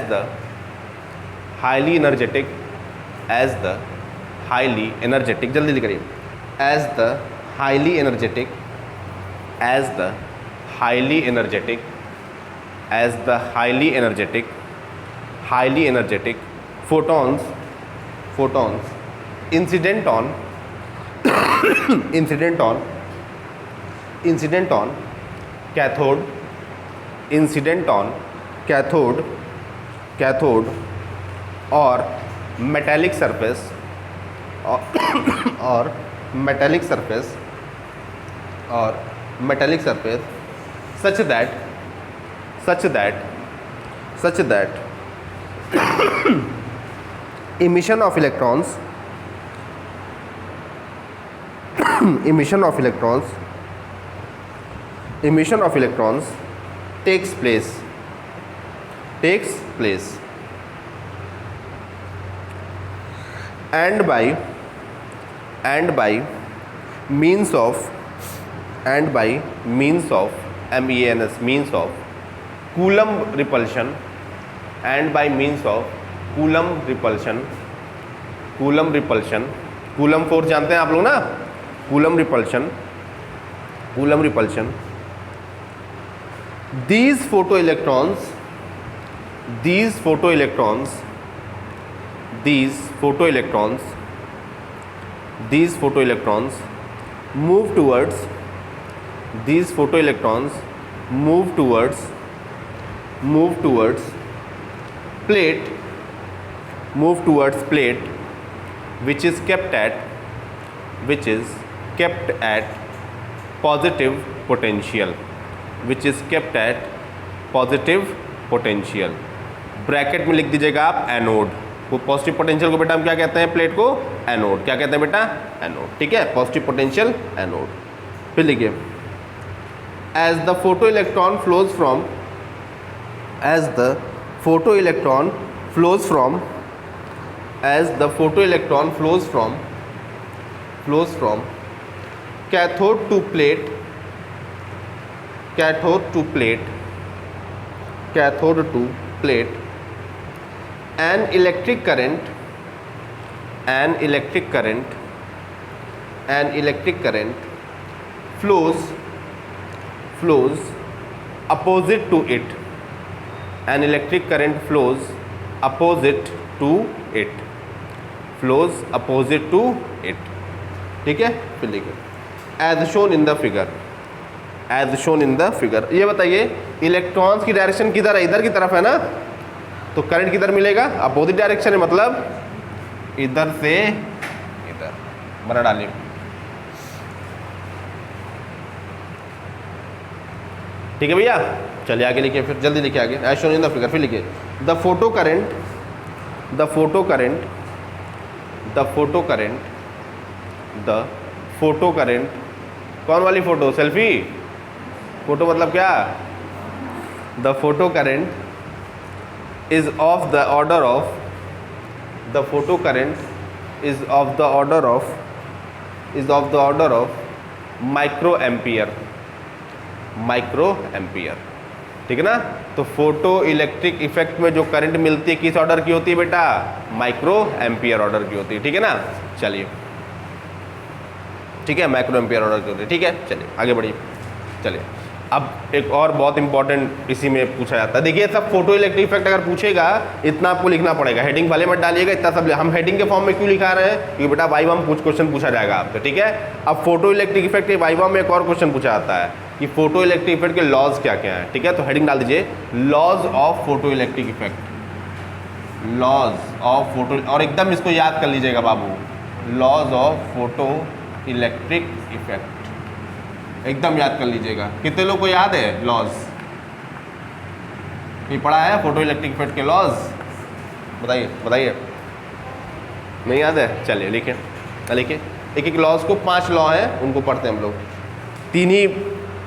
the highly energetic, as the highly energetic, जल्दी लिख करिए, as the highly energetic, as the highly energetic, as the highly energetic, highly energetic photons incident on cathode, incident on cathode और metallic surface और metallic surface such that emission of electrons takes place and by means of means of Coulomb repulsion, and by means of Coulomb repulsion, Coulomb force जानते हैं आप लोग ना, Coulomb repulsion these photoelectrons these photoelectrons these photoelectrons these photoelectrons move towards these photoelectrons move towards plate move towards plate which is kept at positive potential which is kept at positive potential। Bracket में लिख दीजिएगा आप anode. वो positive potential को बेटा हम क्या कहते हैं, प्लेट को एनोड। क्या कहते हैं बेटा, एनोड। ठीक है, पॉजिटिव पोटेंशियल एनोड। फिर लिखिए as the photo electron flows from as the photoelectron flows from cathode to plate an electric current flows opposite to it। An electric current flows opposite to it। ठीक है, फिर लिखिए as shown in the figure। ये बताइए electrons की direction किधर है, इधर की तरफ है ना, तो करंट किधर मिलेगा, अपोजिट डायरेक्शन है, मतलब इधर से इधर। बना डालिए ठीक है भैया। चलिए आगे लिखिए, फिर जल्दी लिखिए आगे as shown in the figure. फिर लिखिए द फोटो करेंट कौन वाली फोटो, सेल्फी फोटो मतलब क्या, the photo current is of the order of micro ampere. ठीक है ना, तो फोटो इलेक्ट्रिक इफेक्ट में जो करंट मिलती है किस ऑर्डर की होती है बेटा, माइक्रो एम्पियर ऑर्डर की होती है। ठीक है ना, चलिए ठीक है, माइक्रो एम्पियर ऑर्डर की होती है। ठीक है, चलिए आगे बढ़िए। चलिए अब एक और बहुत इंपॉर्टेंट इसी में पूछा जाता है। देखिए सब फोटो इलेक्ट्रिक इफेक्ट अगर पूछेगा इतना आपको लिखना पड़ेगा, हेडिंग वाले मत डालिएगा इतना सब। हम हेडिंग के फॉर्म में क्यों लिखा रहे हैं, क्योंकि बेटा वाइवा में कुछ क्वेश्चन पूछा जाएगा आपसे। ठीक है, अब फोटो इलेक्ट्रिक इफेक्ट के वाइवा में एक और क्वेश्चन पूछा जाता है कि फोटो इलेक्ट्रिक इफेक्ट के लॉज क्या क्या है। ठीक है, तो हेडिंग डाल दीजिए laws of photo electric effect, laws of photo, और एकदम इसको याद कर लीजिएगा बाबू, laws of photo electric effect एकदम याद कर लीजिएगा। कितने लोग को याद है लॉज, ये पढ़ा है फोटो इलेक्ट्रिक इफेक्ट के लॉज, बताइए नहीं याद है। चलिए लिखिए एक लॉज को 5 लॉ हैं, उनको पढ़ते हैं हम लोग। 3 ही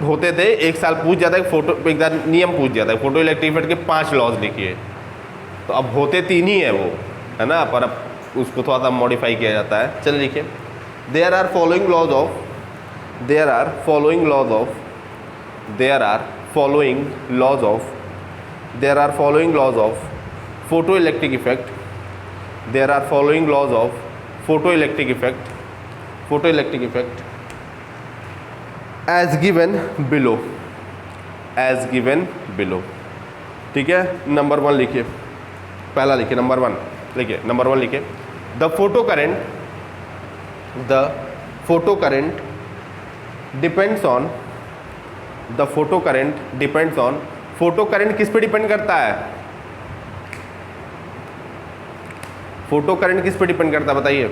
होते थे, एक साल पूछ जाता है फोटो, एक बार नियम पूछ जाता है फोटो इलेक्ट्रिक इफेक्ट के 5 लॉज लिखिए, तो अब होते 3 ही है वो, है ना, पर अब उसको थोड़ा सा मॉडिफाई किया जाता है। चलिए लिखिए there are following laws of photo electric effect as given below। ठीक है, नंबर 1 लिखिए, पहला लिखिए नंबर 1 लिखिए the photo current depends on photo current किस पे डिपेंड करता है, फोटो करंट किस पे डिपेंड करता है बताइए।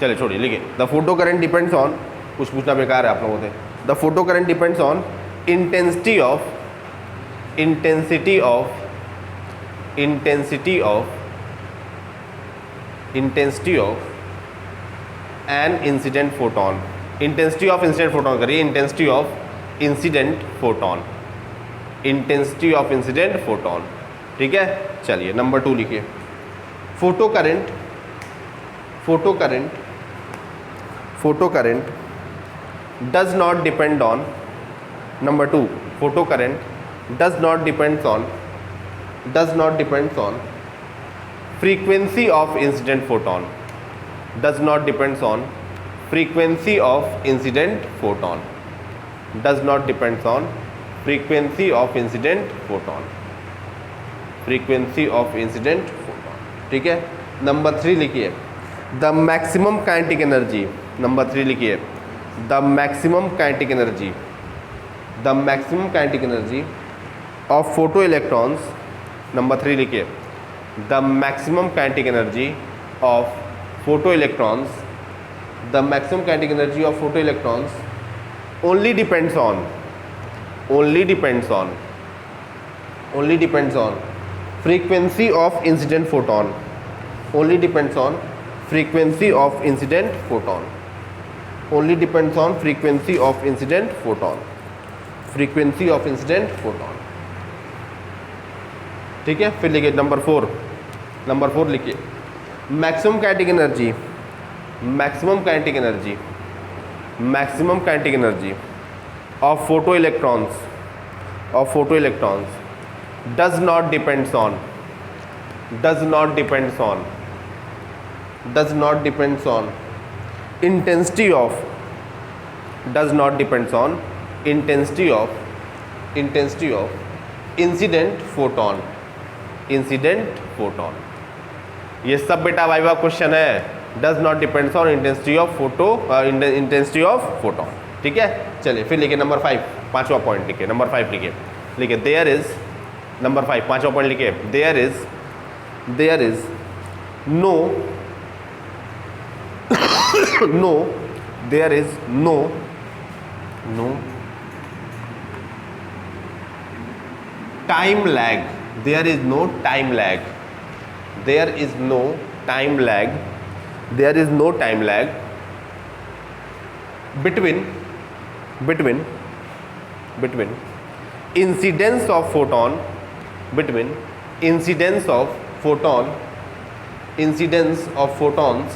चलिए छोड़िए, लिखिए the photo current depends on, कुछ पूछना बेकार है आप लोगों से। The photo current depends on intensity of an incident photon. Intensity of incident photon करिए, इंटेंसिटी ऑफ इंसिडेंट फोटोन। ठीक है, चलिए नंबर 2 लिखिए photo current does not depend on, number 2 photo current does not depends on frequency of incident photon, frequency of incident photon, does not depends on frequency of incident photon, frequency of incident photon. ठीक है, number 3 लिखिए the maximum kinetic energy, number 3 लिखिए the maximum kinetic energy, the maximum kinetic energy of photo electrons, number 3 लिखिए the maximum kinetic energy of photo electrons, the maximum kinetic energy of photoelectrons only depends on frequency of incident photon, only depends on frequency of incident photon, only depends on frequency of incident photon, frequency of incident photon. ठीक है, फिर लिखिए number 4, number 4 लिखिए maximum kinetic energy, maximum kinetic energy, maximum kinetic energy of photoelectrons, of photoelectrons does not depends on, does not depends on, does not depends on intensity of, does not depends on intensity of, intensity of incident photon, incident photon. ये सब बेटा viva question है, does not depends on intensity of photo, intensity of photon. ठीक है, चलिए फिर लिखिए number 5, पांचवा पॉइंट लिखिए, नंबर 5 लिखिए देयर इज, नंबर 5 पांचवा पॉइंट लिखिए there is no no there is no time lag, there is no time lag, there is no time lag, there is no time lag between incidence of photon, between incidence of photon, incidence of photons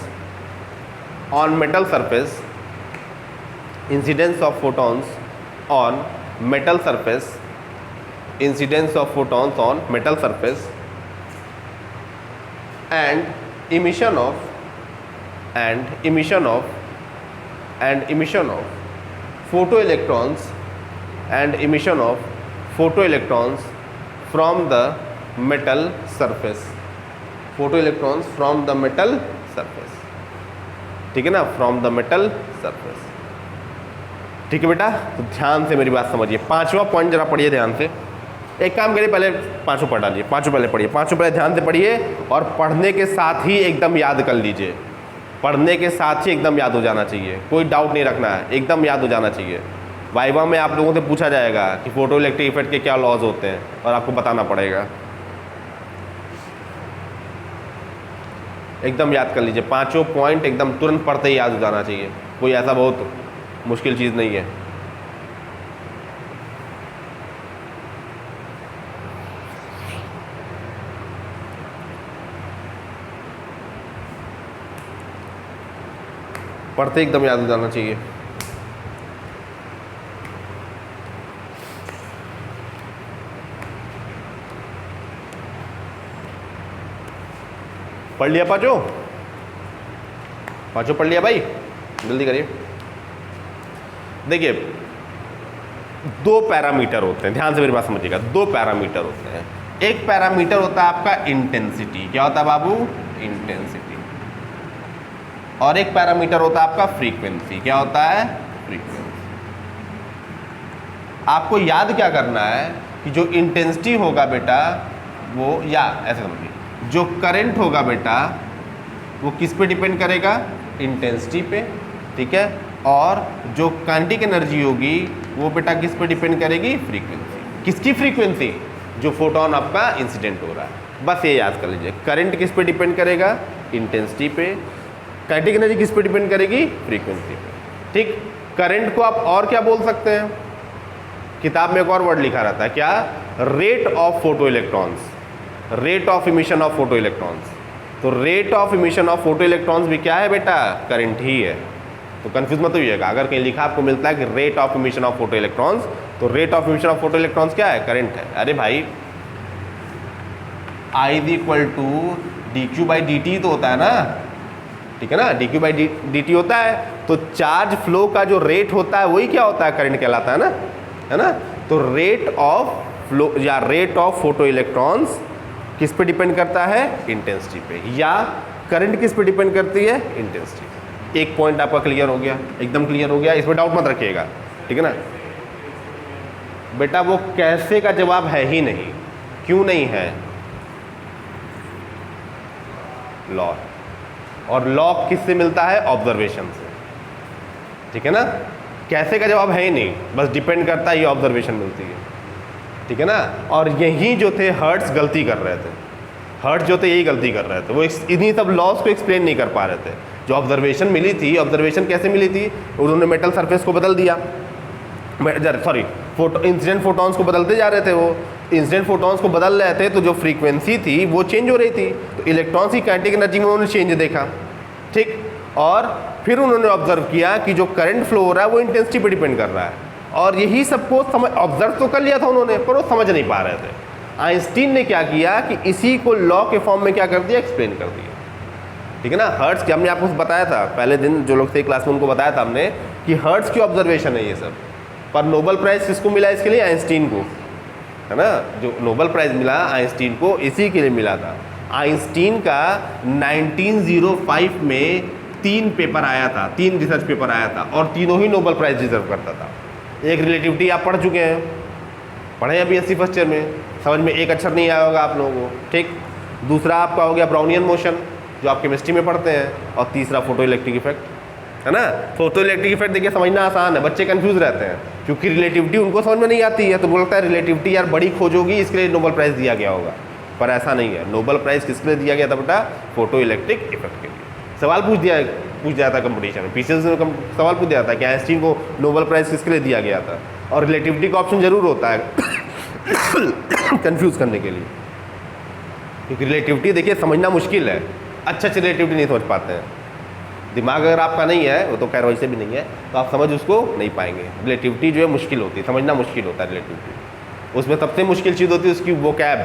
on metal surface, incidence of photons on metal surface, incidence of photons on metal surface and emission of photoelectrons and emission of photoelectrons from the metal surface, photoelectrons from the metal surface. ठीक है ना, from the metal surface. ठीक है बेटा, तो ध्यान से मेरी बात समझिए. पांचवा पॉइंट जरा पढ़िए ध्यान से. एक काम करिए, पहले पांचों पढ़ डालिए, पांचों पहले पढ़िए, पांचों पहले ध्यान से पढ़िए और पढ़ने के साथ ही एकदम याद कर लीजिए, पढ़ने के साथ ही एकदम याद हो जाना चाहिए, कोई डाउट नहीं रखना है, एकदम याद हो जाना चाहिए. वाइवा में आप लोगों से पूछा जाएगा कि फोटो इलेक्ट्रिक इफेक्ट के क्या लॉज होते हैं और आपको बताना पड़ेगा. एकदम याद कर लीजिए, पांचों पॉइंट एकदम तुरंत पढ़ते ही याद हो जाना चाहिए, कोई ऐसा बहुत मुश्किल चीज़ नहीं है. पढ़ते एकदम याद हो जाना चाहिए. पढ़ लिया पांचों? पांचों पढ़ लिया भाई? जल्दी करिए. देखिए, दो पैरामीटर होते हैं, ध्यान से मेरी बात समझिएगा. दो पैरामीटर होते हैं. एक पैरामीटर होता है आपका इंटेंसिटी. क्या होता है बाबू? इंटेंसिटी. और एक पैरामीटर होता है आपका फ्रीक्वेंसी. क्या होता है? फ्रीक्वेंसी. आपको याद क्या करना है कि जो इंटेंसिटी होगा बेटा वो, या ऐसे समझिए, जो करंट होगा बेटा वो किस पे डिपेंड करेगा? इंटेंसिटी पे. ठीक है, और जो काइनेटिक एनर्जी होगी वो बेटा किस पे डिपेंड करेगी? फ्रीक्वेंसी. किसकी फ्रीक्वेंसी? जो फोटोन आपका इंसिडेंट हो रहा है. बस ये याद कर लीजिए, करंट किस पे डिपेंड करेगा? इंटेंसिटी पे. काइनेटिक एनर्जी किस पे डिपेंड करेगी? फ्रीक्वेंसी पे. ठीक, करंट को आप और क्या बोल सकते हैं? किताब में एक और वर्ड लिखा रहता है, क्या? Rate of photo electrons, rate of emission of photo electrons. तो rate of emission of photo electrons भी क्या है बेटा? करंट ही है. तो कंफ्यूज मत होइएगा, अगर कहीं लिखा आपको मिलता है कि rate of emission of photo electrons, तो rate of emission of photo electrons क्या है? करंट है. अरे भाई, I is equal to D Q by D T तो होता है ना. ठीक है ना, dq बाई dt होता है, तो चार्ज फ्लो का जो रेट होता है वही क्या होता है, करंट कहलाता है ना। तो रेट ऑफ फ्लो या रेट ऑफ फोटो इलेक्ट्रॉन्स किस पे डिपेंड करता है, इंटेंसिटी पे, या करंट किस पे डिपेंड करती है, इंटेंसिटी पे। एक पॉइंट आपका क्लियर हो गया, एकदम क्लियर हो गया, इसमें डाउट मत रखिएगा, ठीक है ना। बेटा वो कैसे का जवाब है ही नहीं, क्यों नहीं है, लॉ, और लॉ किससे मिलता है, ऑब्जर्वेशन से, ठीक है ना। कैसे का जवाब है ही नहीं, बस डिपेंड करता है, ये ऑब्जर्वेशन मिलती है, ठीक है ना। और यही जो थे हर्ट्स गलती कर रहे थे, हर्ट्स जो थे यही गलती कर रहे थे, वो इन्हीं सब लॉस को एक्सप्लेन नहीं कर पा रहे थे। जो ऑब्जर्वेशन मिली थी, ऑब्जर्वेशन कैसे मिली थी, उन्होंने मेटल सरफेस को बदल दिया, सॉरी इंसिडेंट फोटॉन्स को बदलते जा रहे थे, वो इंसिडेंट फोटॉन्स को बदल रहे थे, तो जो फ्रीक्वेंसी थी वो चेंज हो रही थी, तो इलेक्ट्रॉन्स की काइनेटिक एनर्जी में उन्होंने चेंज देखा, ठीक। और फिर उन्होंने ऑब्जर्व किया कि जो करंट फ्लो हो रहा है वो इंटेंसिटी पर डिपेंड कर रहा है, और यही सबको समझ ऑब्जर्व तो कर लिया था उन्होंने, पर वो समझ नहीं पा रहे थे। आइंस्टीन ने क्या किया कि इसी को लॉ के फॉर्म में क्या कर दिया, एक्सप्लेन कर दिया, ठीक है ना। हर्ट्स की हमने आपको बताया था पहले दिन, जो लोग थे क्लास में उनको बताया था हमने कि हर्ट्स की ऑब्जर्वेशन है ये सब। पर नोबेल प्राइज़ किसको मिला इसके लिए, आइंस्टीन को, है ना। जो नोबेल प्राइज़ मिला आइंस्टीन को इसी के लिए मिला था। आइंस्टीन का 1905 में 3 पेपर आया था, 3 रिसर्च पेपर आया था, और तीनों ही नोबेल प्राइज़ डिजर्व करता था। एक रिलेटिविटी आप पढ़ चुके हैं, पढ़े हैं BSc फर्स्ट ईयर में, समझ में एक अक्षर नहीं आया होगा आप लोगों को, ठीक। दूसरा आपका हो गया ब्राउनियन मोशन, जो आप केमिस्ट्री में पढ़ते हैं, और तीसरा फोटो इलेक्ट्रिक इफेक्ट, है ना। फोटो इलेक्ट्रिक इफेक्ट देखिए समझना आसान है, बच्चे कंफ्यूज रहते हैं क्योंकि रिलेटिविटी उनको समझ में नहीं आती है, तो बोलता है रिलेटिविटी यार बड़ी खोज होगी, इसके लिए नोबेल प्राइज़ दिया गया होगा, पर ऐसा नहीं है। नोबेल प्राइज़ किसके लिए दिया गया था बेटा, फोटो इलेक्ट्रिक इफेक्ट के लिए। सवाल पूछ दिया था कंपटीशन में, पीसीएस में सवाल पूछ दिया था कि आइंस्टीन को नोबेल प्राइज़ किसके लिए दिया गया था, और रिलेटिविटी का ऑप्शन जरूर होता है कंफ्यूज करने के लिए, क्योंकि रिलेटिविटी देखिए समझना मुश्किल है, अच्छे रिलेटिविटी नहीं समझ पाते हैं। दिमाग अगर आपका नहीं है, वो तो खैर वैसे भी नहीं है, तो आप समझ उसको नहीं पाएंगे। रिलेटिविटी जो है मुश्किल होती है, समझना मुश्किल होता है रिलेटिविटी। उसमें सबसे मुश्किल चीज़ होती है उसकी वोकैब,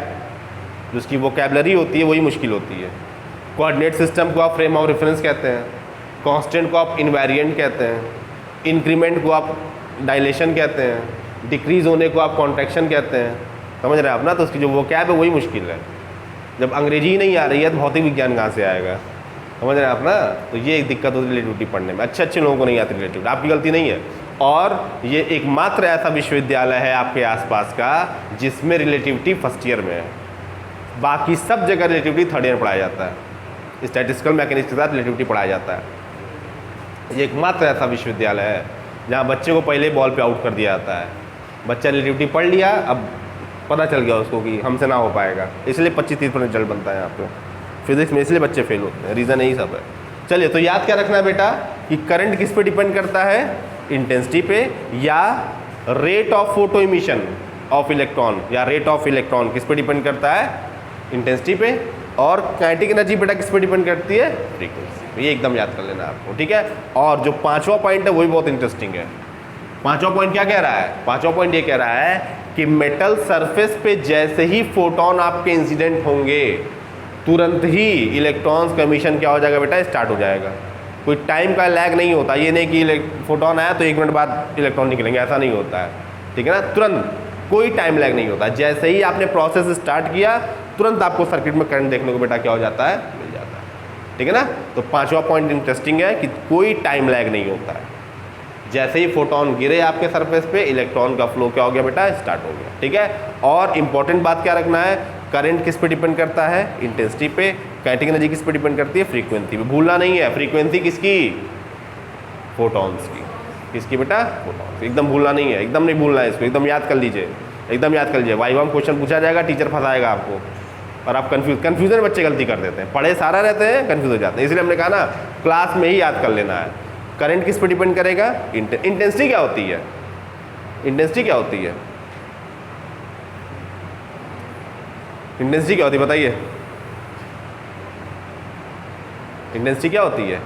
जो उसकी वोकैबलरी होती है वही मुश्किल होती है। कोऑर्डिनेट सिस्टम को आप फ्रेम ऑफ रेफरेंस कहते हैं, कांस्टेंट को आप इनवेरिएंट कहते हैं, इंक्रीमेंट को आप डायलेशन कहते हैं, डिक्रीज होने को आप कॉन्ट्रैक्शन कहते हैं, समझ रहे हैं आप ना। तो उसकी जो वोकैब है वही मुश्किल है। जब अंग्रेजी ही नहीं आ रही है तो भौतिक विज्ञान कहाँ से आएगा, समझ रहे हैं आप ना। तो ये एक दिक्कत होती है रिलेटिविटी पढ़ने में, अच्छे लोगों को नहीं आती रिलेटिविटी, आपकी गलती नहीं है। और ये एकमात्र ऐसा विश्वविद्यालय है आपके आसपास का जिसमें रिलेटिविटी फर्स्ट ईयर में है, बाकी सब जगह रिलेटिविटी थर्ड ईयर में पढ़ाया जाता है। स्टैटिस्टिकल मैकेनिक्स के साथ रिलेटिविटी पढ़ाया जाता है। ये एकमात्र ऐसा विश्वविद्यालय है जहाँ बच्चे को पहले बॉल पे आउट कर दिया जाता है। बच्चा रिलेटिविटी पढ़ लिया, अब पता चल गया उसको कि हमसे ना हो पाएगा, इसलिए 25-30% रिजल्ट बनता है यहाँ पे फिजिक्स में, इसलिए बच्चे फेल होते हैं, रीज़न यही सब है। चलिए, तो याद क्या रखना है बेटा कि करंट किस पे डिपेंड करता है, इंटेंसिटी पे, या rate of photo emission of electron, या रेट ऑफ इलेक्ट्रॉन किस पे डिपेंड करता है, इंटेंसिटी पे, और काइनेटिक एनर्जी बेटा किस पे डिपेंड करती है, फ्रीक्वेंसी। ये एकदम याद कर लेना आपको, ठीक है। और जो 5वां पॉइंट है वही बहुत इंटरेस्टिंग है। 5वां पॉइंट क्या कह रहा है, 5वां पॉइंट ये कह रहा है कि मेटल सरफेस पे जैसे ही फोटोन आपके इंसिडेंट होंगे, तुरंत ही इलेक्ट्रॉन्स का एमिशन क्या हो जाएगा बेटा, स्टार्ट हो जाएगा। कोई टाइम का लैग नहीं होता, ये नहीं कि फोटोन आया तो 1 मिनट बाद इलेक्ट्रॉन निकलेंगे, ऐसा नहीं होता है, ठीक है ना। तुरंत कोई टाइम लैग नहीं होता, जैसे ही आपने प्रोसेस स्टार्ट किया तुरंत आपको सर्किट में करंट देखने को बेटा क्या हो जाता है, मिल जाता है, ठीक है ना। तो 5वां पॉइंट इंटरेस्टिंग है कि कोई टाइम लैग नहीं होता है, जैसे ही फोटोन गिरे आपके सरफेस पे इलेक्ट्रॉन का फ्लो क्या हो गया बेटा, स्टार्ट हो गया, ठीक है। और इंपॉर्टेंट बात क्या रखना है, करंट किस पे डिपेंड करता है, इंटेंसिटी पे, काइनेटिक एनर्जी किस पे डिपेंड करती है, फ्रीक्वेंसी पे। भूलना नहीं है, फ्रीक्वेंसी किसकी, फोटॉन्स की, किसकी बेटा, फोटॉन्स। एकदम भूलना नहीं है, एकदम नहीं भूलना है इसको, एकदम याद कर लीजिए, एकदम याद कर लीजिए। वाइवा में क्वेश्चन पूछा जाएगा, टीचर फंसाएगा आपको, और आप कन्फ्यूजन बच्चे गलती कर देते हैं, पढ़े सारा रहते हैं, कन्फ्यूज हो जाते हैं। इसलिए हमने कहा ना क्लास में ही याद कर लेना है। करंट किस पे डिपेंड करेगा, इंटेंसिटी क्या होती है, इंटेंसिटी क्या होती है, इंटेंसिटी क्या होती है बताइए, इंटेंसिटी क्या होती है,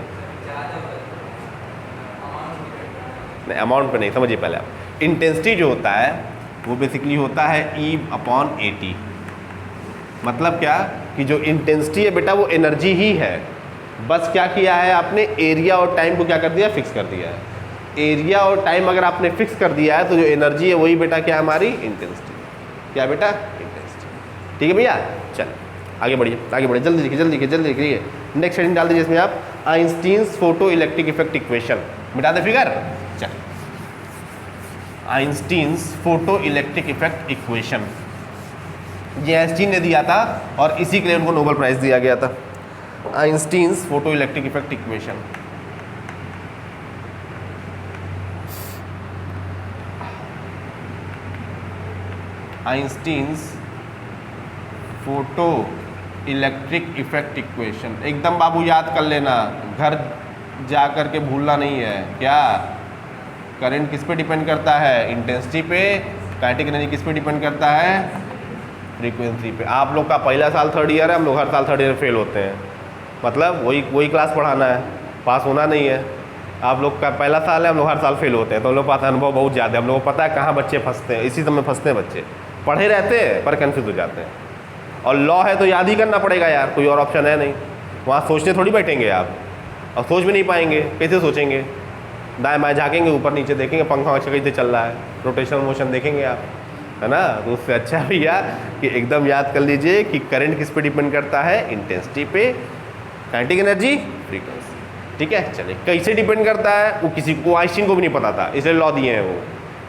नहीं अमाउंट पे नहीं, समझिए पहले आप। इंटेंसिटी जो होता है वो बेसिकली होता है E/AT। मतलब क्या कि जो इंटेंसिटी है बेटा वो एनर्जी ही है बस क्या किया है आपने, एरिया और टाइम को क्या कर दिया, फिक्स कर दिया है। एरिया और टाइम अगर आपने फिक्स कर दिया है तो जो एनर्जी है वही बेटा क्या हमारी इंटेंसिटी, क्या बेटा इंटेंसिटी। ठीक है भैया, चल आगे बढ़िए, आगे बढ़िए, जल्दी लिखिए, जल्दी लिखिए, जल्दी लिखिए। नेक्स्ट हेडिंग डाल दीजिए इसमें आप, Einstein's photo electric effect equation. मिटा दे फिगर, चल Einstein's photo electric effect equation, ये आइंस्टीन ने दिया था और इसी के लिए उनको नोबेल प्राइज दिया गया था। Einstein's photo electric effect equation. Einstein's photo electric effect equation, एकदम बाबू याद कर लेना, घर जा कर के भूलना नहीं है। क्या करंट किस पे डिपेंड करता है, इंटेंसिटी पे। काइनेटिक एनर्जी किस पे डिपेंड करता है, फ्रीक्वेंसी पे। आप लोग का पहला साल थर्ड ईयर है, हम लोग हर साल थर्ड ईयर फेल होते हैं, मतलब वही क्लास पढ़ाना है, पास होना नहीं है। आप लोग का पहला साल है, हम लोग हर साल फेल होते हैं, तो हम लोग पास अनुभव बहुत ज़्यादा है, हम लोग को पता है कहाँ बच्चे फंसते हैं, इसी समय फंसते हैं बच्चे, पढ़े रहते हैं पर कन्फ्यूज हो जाते हैं। और लॉ है तो याद ही करना पड़ेगा यार, कोई और ऑप्शन है नहीं, वहाँ सोचने थोड़ी बैठेंगे आप, और सोच भी नहीं पाएंगे, कैसे सोचेंगे। दाएं बाएं झाँकेंगे, ऊपर नीचे देखेंगे, पंखा वंखा कैसे चल रहा है, रोटेशनल मोशन देखेंगे आप, है ना। तो उससे अच्छा भैया कि एकदम याद कर लीजिए कि करंट किस पे डिपेंड करता है, इंटेंसिटी पे, काइनेटिक एनर्जी, फ्रीक्वेंसी। ठीक है, चलिए कैसे डिपेंड करता है वो किसी को, आइंस्टीन को भी नहीं पता था, इसलिए लॉ दिए हैं, वो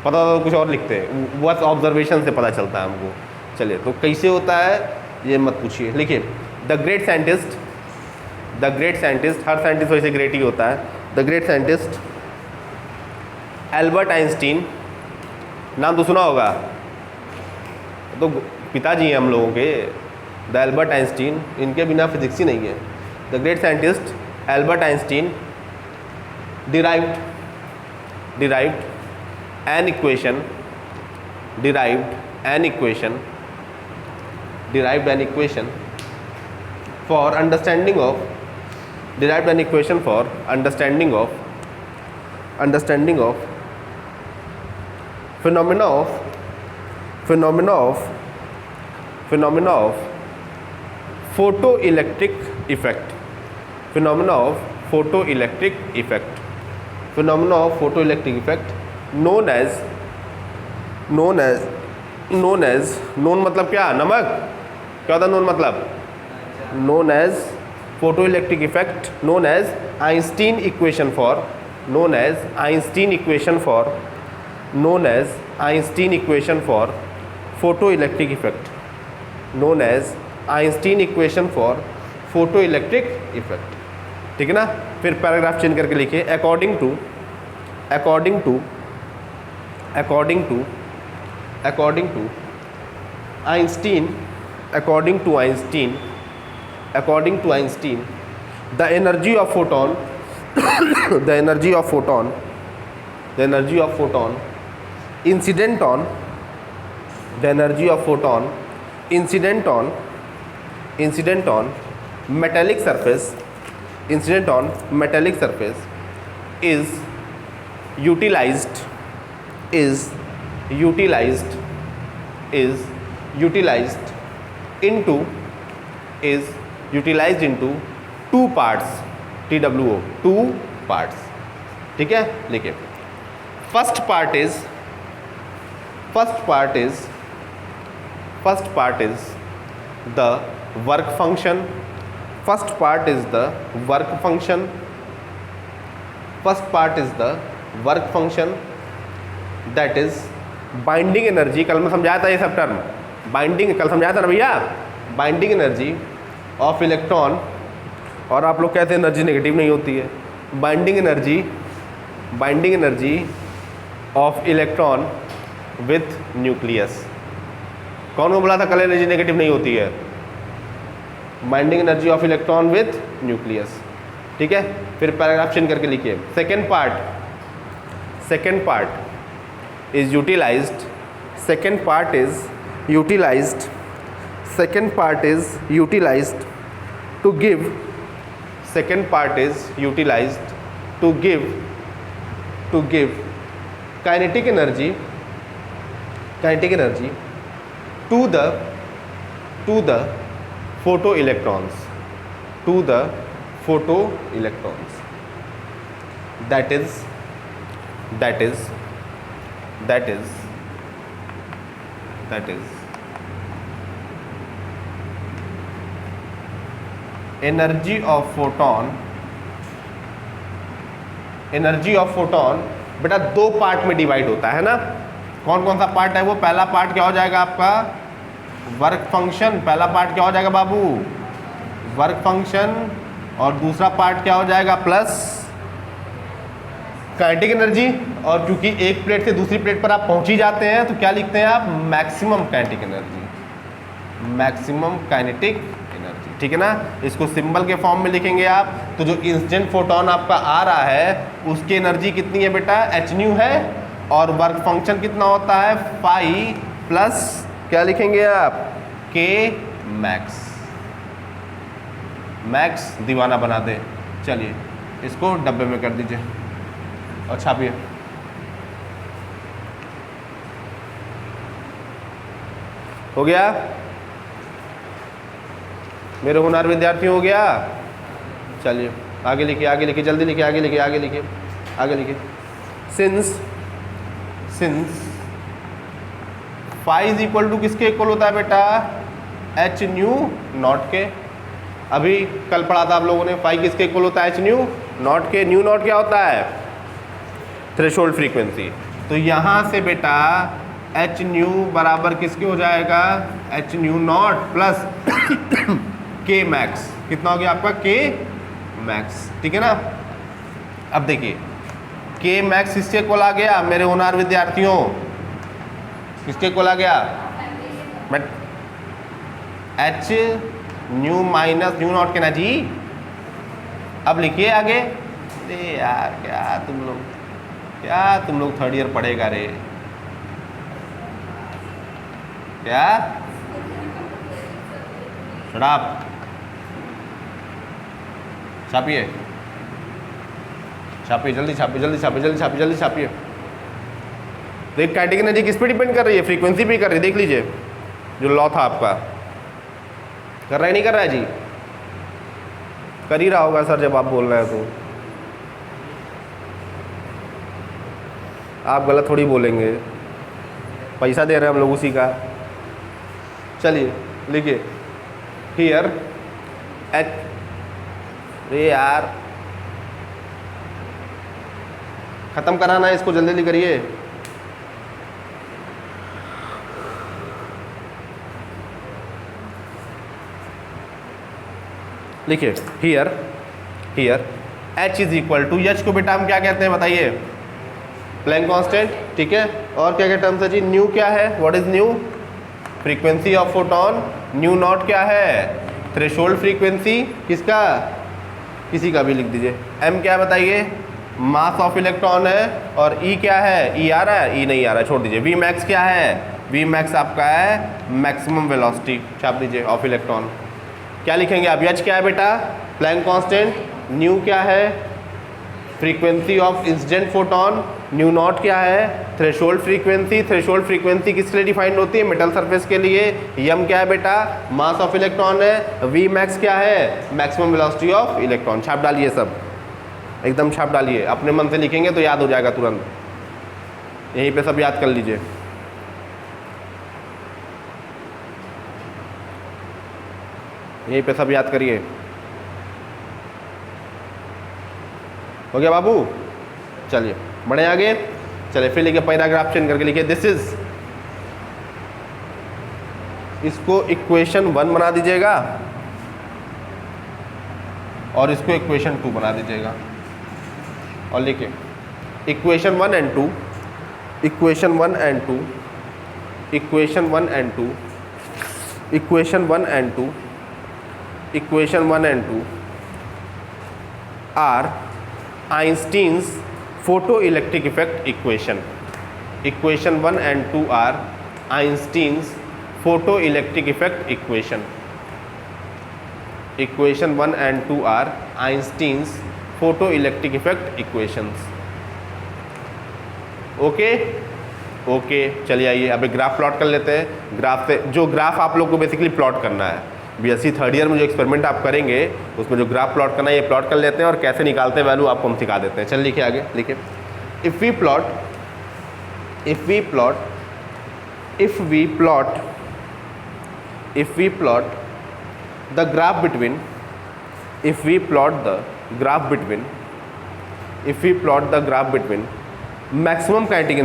पता था तो कुछ और लिखते हैं, बस ऑब्जर्वेशन से पता चलता है हमको। चलिए तो कैसे होता है ये मत पूछिए, लिखिए the great scientist, the great scientist, her scientist वैसे ग्रेट ही होता है। The great scientist Albert Einstein, नाम तो सुना होगा, तो पिताजी हैं हम लोगों के, द एल्बर्ट आइंस्टीन, इनके बिना फिजिक्स ही नहीं है। The great scientist Albert Einstein derived an equation for understanding of phenomena of photoelectric effect, phenomena of photoelectric effect known as known मतलब क्या, नमक, क्या होता है known मतलब, known as photoelectric effect, known as Einstein equation for photoelectric effect, known as Einstein equation for photoelectric effect। ठीक है ना। फिर पैराग्राफ चेंज करके लिखिए, according to Einstein, the energy of photon incident on metallic surface is utilized into two parts, TWO, two parts। ठीक है, लिखिए first part is the work function, that is binding energy. कल मैं समझाया था ये सब टर्म, बाइंडिंग कल समझाया था ना भैया, बाइंडिंग एनर्जी ऑफ इलेक्ट्रॉन, और आप लोग कहते हैं एनर्जी नेगेटिव नहीं होती है, binding energy of electron with nucleus. कौन को बोला था कल एनर्जी नेगेटिव नहीं होती है, binding energy of electron with nucleus. ठीक है, फिर पैराग्राफ चेंज करके लिखिए, second part is utilized to give kinetic energy to the photoelectrons photo electrons. That is energy of photon बेटा दो पार्ट में डिवाइड होता है ना। कौन कौन सा पार्ट है वो? पहला पार्ट क्या हो जाएगा आपका? Work function. पहला पार्ट क्या हो जाएगा बाबू? Work function. और दूसरा पार्ट क्या हो जाएगा? Plus kinetic energy. और क्योंकि एक प्लेट से दूसरी प्लेट पर आप पहुंच ही जाते हैं तो क्या लिखते हैं आप? Maximum kinetic energy, maximum kinetic energy, ठीक है ना। इसको सिंबल के फॉर्म में लिखेंगे आप। तो जो इंस्टेंट फोटोन आपका आ रहा है उसकी एनर्जी कितनी है बेटा? hν है। और वर्क फंक्शन कितना होता है? फाई प्लस क्या लिखेंगे आप? k max. मैक्स दीवाना बना दे। चलिए इसको डब्बे में कर दीजिए और छापिए। हो गया मेरे होनहार विद्यार्थी? हो गया। चलिए आगे लिखिए, आगे लिखिए, जल्दी लिखिए, आगे लिखिए, आगे लिखिए, आगे लिखिए। Since phi is equal to किसके इक्वल होता है बेटा? hν नॉट के। अभी कल पढ़ा था आप लोगों ने, फाई किसके इक्वल होता है? hν नॉट के। न्यू नॉट क्या होता है? Threshold frequency. तो यहाँ से बेटा hν बराबर किसके हो जाएगा? hν not plus k max. कितना हो गया आपका? k मैक्स, ठीक है ना। अब देखिए k मैक्स किसके इक्वल आ गया मेरे होनहार विद्यार्थियों? किसके इक्वल आ गया? But hν minus new not के ना जी। अब लिखिए आगे। अरे यार क्या तुम लोग थर्ड ईयर पढ़ेगा रे? क्या शराब? छापिए छापिए, जल्दी छापिए, जल्दी छापिए, जल्दी छापिए, जल्दी छापिए। देख काइनेटिक एनर्जी किस पे डिपेंड कर रही है? फ्रीक्वेंसी पे कर रही है। देख लीजिए जो लॉ था आपका। कर रहा है नहीं कर रहा है जी? कर ही रहा होगा सर जब आप बोल रहे हैं तो। आप गलत थोड़ी बोलेंगे, पैसा दे रहे हैं हम लोग उसी का। चलिए लिखिए हियर अरे यार खत्म कराना है इसको, जल्दी जल्दी करिए। लिखिए here h is equal to, h को बेटा हम क्या कहते हैं बताइए? प्लैंक कांस्टेंट, ठीक है। और क्या क्या टर्म्स है जी? न्यू क्या है? What is new? Frequency of photon. New not क्या है? Threshold frequency. किसका? किसी का भी लिख दीजिए। m क्या बताइए? मास ऑफ इलेक्ट्रॉन है। और e क्या है? e आ रहा है? e नहीं आ रहा है, छोड़ दीजिए। v मैक्स क्या है? v मैक्स आपका है मैक्सिमम वेलोसिटी, छाप दीजिए, ऑफ इलेक्ट्रॉन। क्या लिखेंगे आप? h क्या है बेटा? Planck constant. न्यू क्या है? Frequency of incident photon. New not क्या है? Threshold frequency. थ्रेशोल्ड फ्रीक्वेंसी किसके लिए डिफाइंड होती है? मेटल सरफेस के लिए। m क्या है बेटा? मास ऑफ इलेक्ट्रॉन है। v मैक्स क्या है? Maximum velocity of electron. छाप डालिए, सब एकदम छाप डालिए। अपने मन से लिखेंगे तो याद हो जाएगा तुरंत। यहीं पे सब याद कर लीजिए। यहीं पे सब याद करिए। हो गया बाबू? चलिए बढ़े आगे। चलिए फिर लिखिए पैराग्राफ चेंज करके लिखिए दिस इज, इसको इक्वेशन 1 बना दीजिएगा और इसको इक्वेशन 2 बना दीजिएगा। और लिखिए equation 1 and 2, equation 1 and 2, equation 1 and 2, equation 1 and 2, equation 1 and 2 are Einstein's photoelectric effect equation. Equation 1 and 2 are Einstein's photoelectric effect equation. Equation 1 and 2 are Einstein's photoelectric effect equations. Okay okay, चलिए आइए अब graph plot कर लेते हैं। Graph से जो graph आप लोग को बेसिकली प्लॉट करना है बीएससी थर्ड ईयर में जो एक्सपेरिमेंट आप करेंगे उसमें जो ग्राफ प्लॉट करना है ये प्लॉट कर लेते हैं और कैसे निकालते हैं वैल्यू आपको हम सिखा देते हैं। चल लिखिए आगे, लिखिए if we plot the graph between maximum kinetic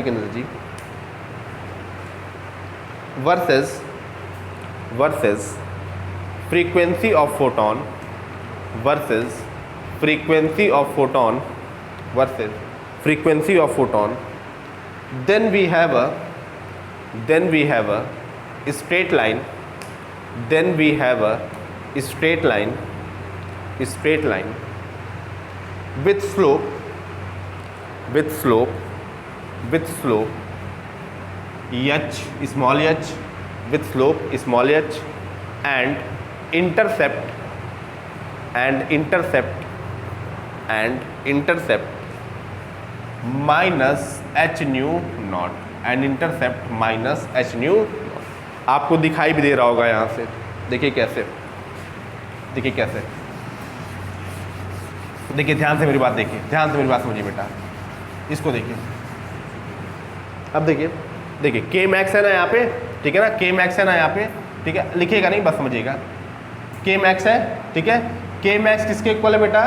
energy versus frequency of photon then we have a straight line with slope h, small h, with slope small h and intercept minus h nu naught आपको दिखाई भी दे रहा होगा यहाँ से। देखिए कैसे, देखिए ध्यान से मेरी बात समझिए बेटा, इसको देखिए। अब देखिए के मैक्स है ना यहाँ पे, ठीक है ना, के मैक्स है ना यहाँ पे, ठीक है, लिखिएगा नहीं बस समझिएगा, के मैक्स है, ठीक है। के मैक्स किसके इक्वल है बेटा,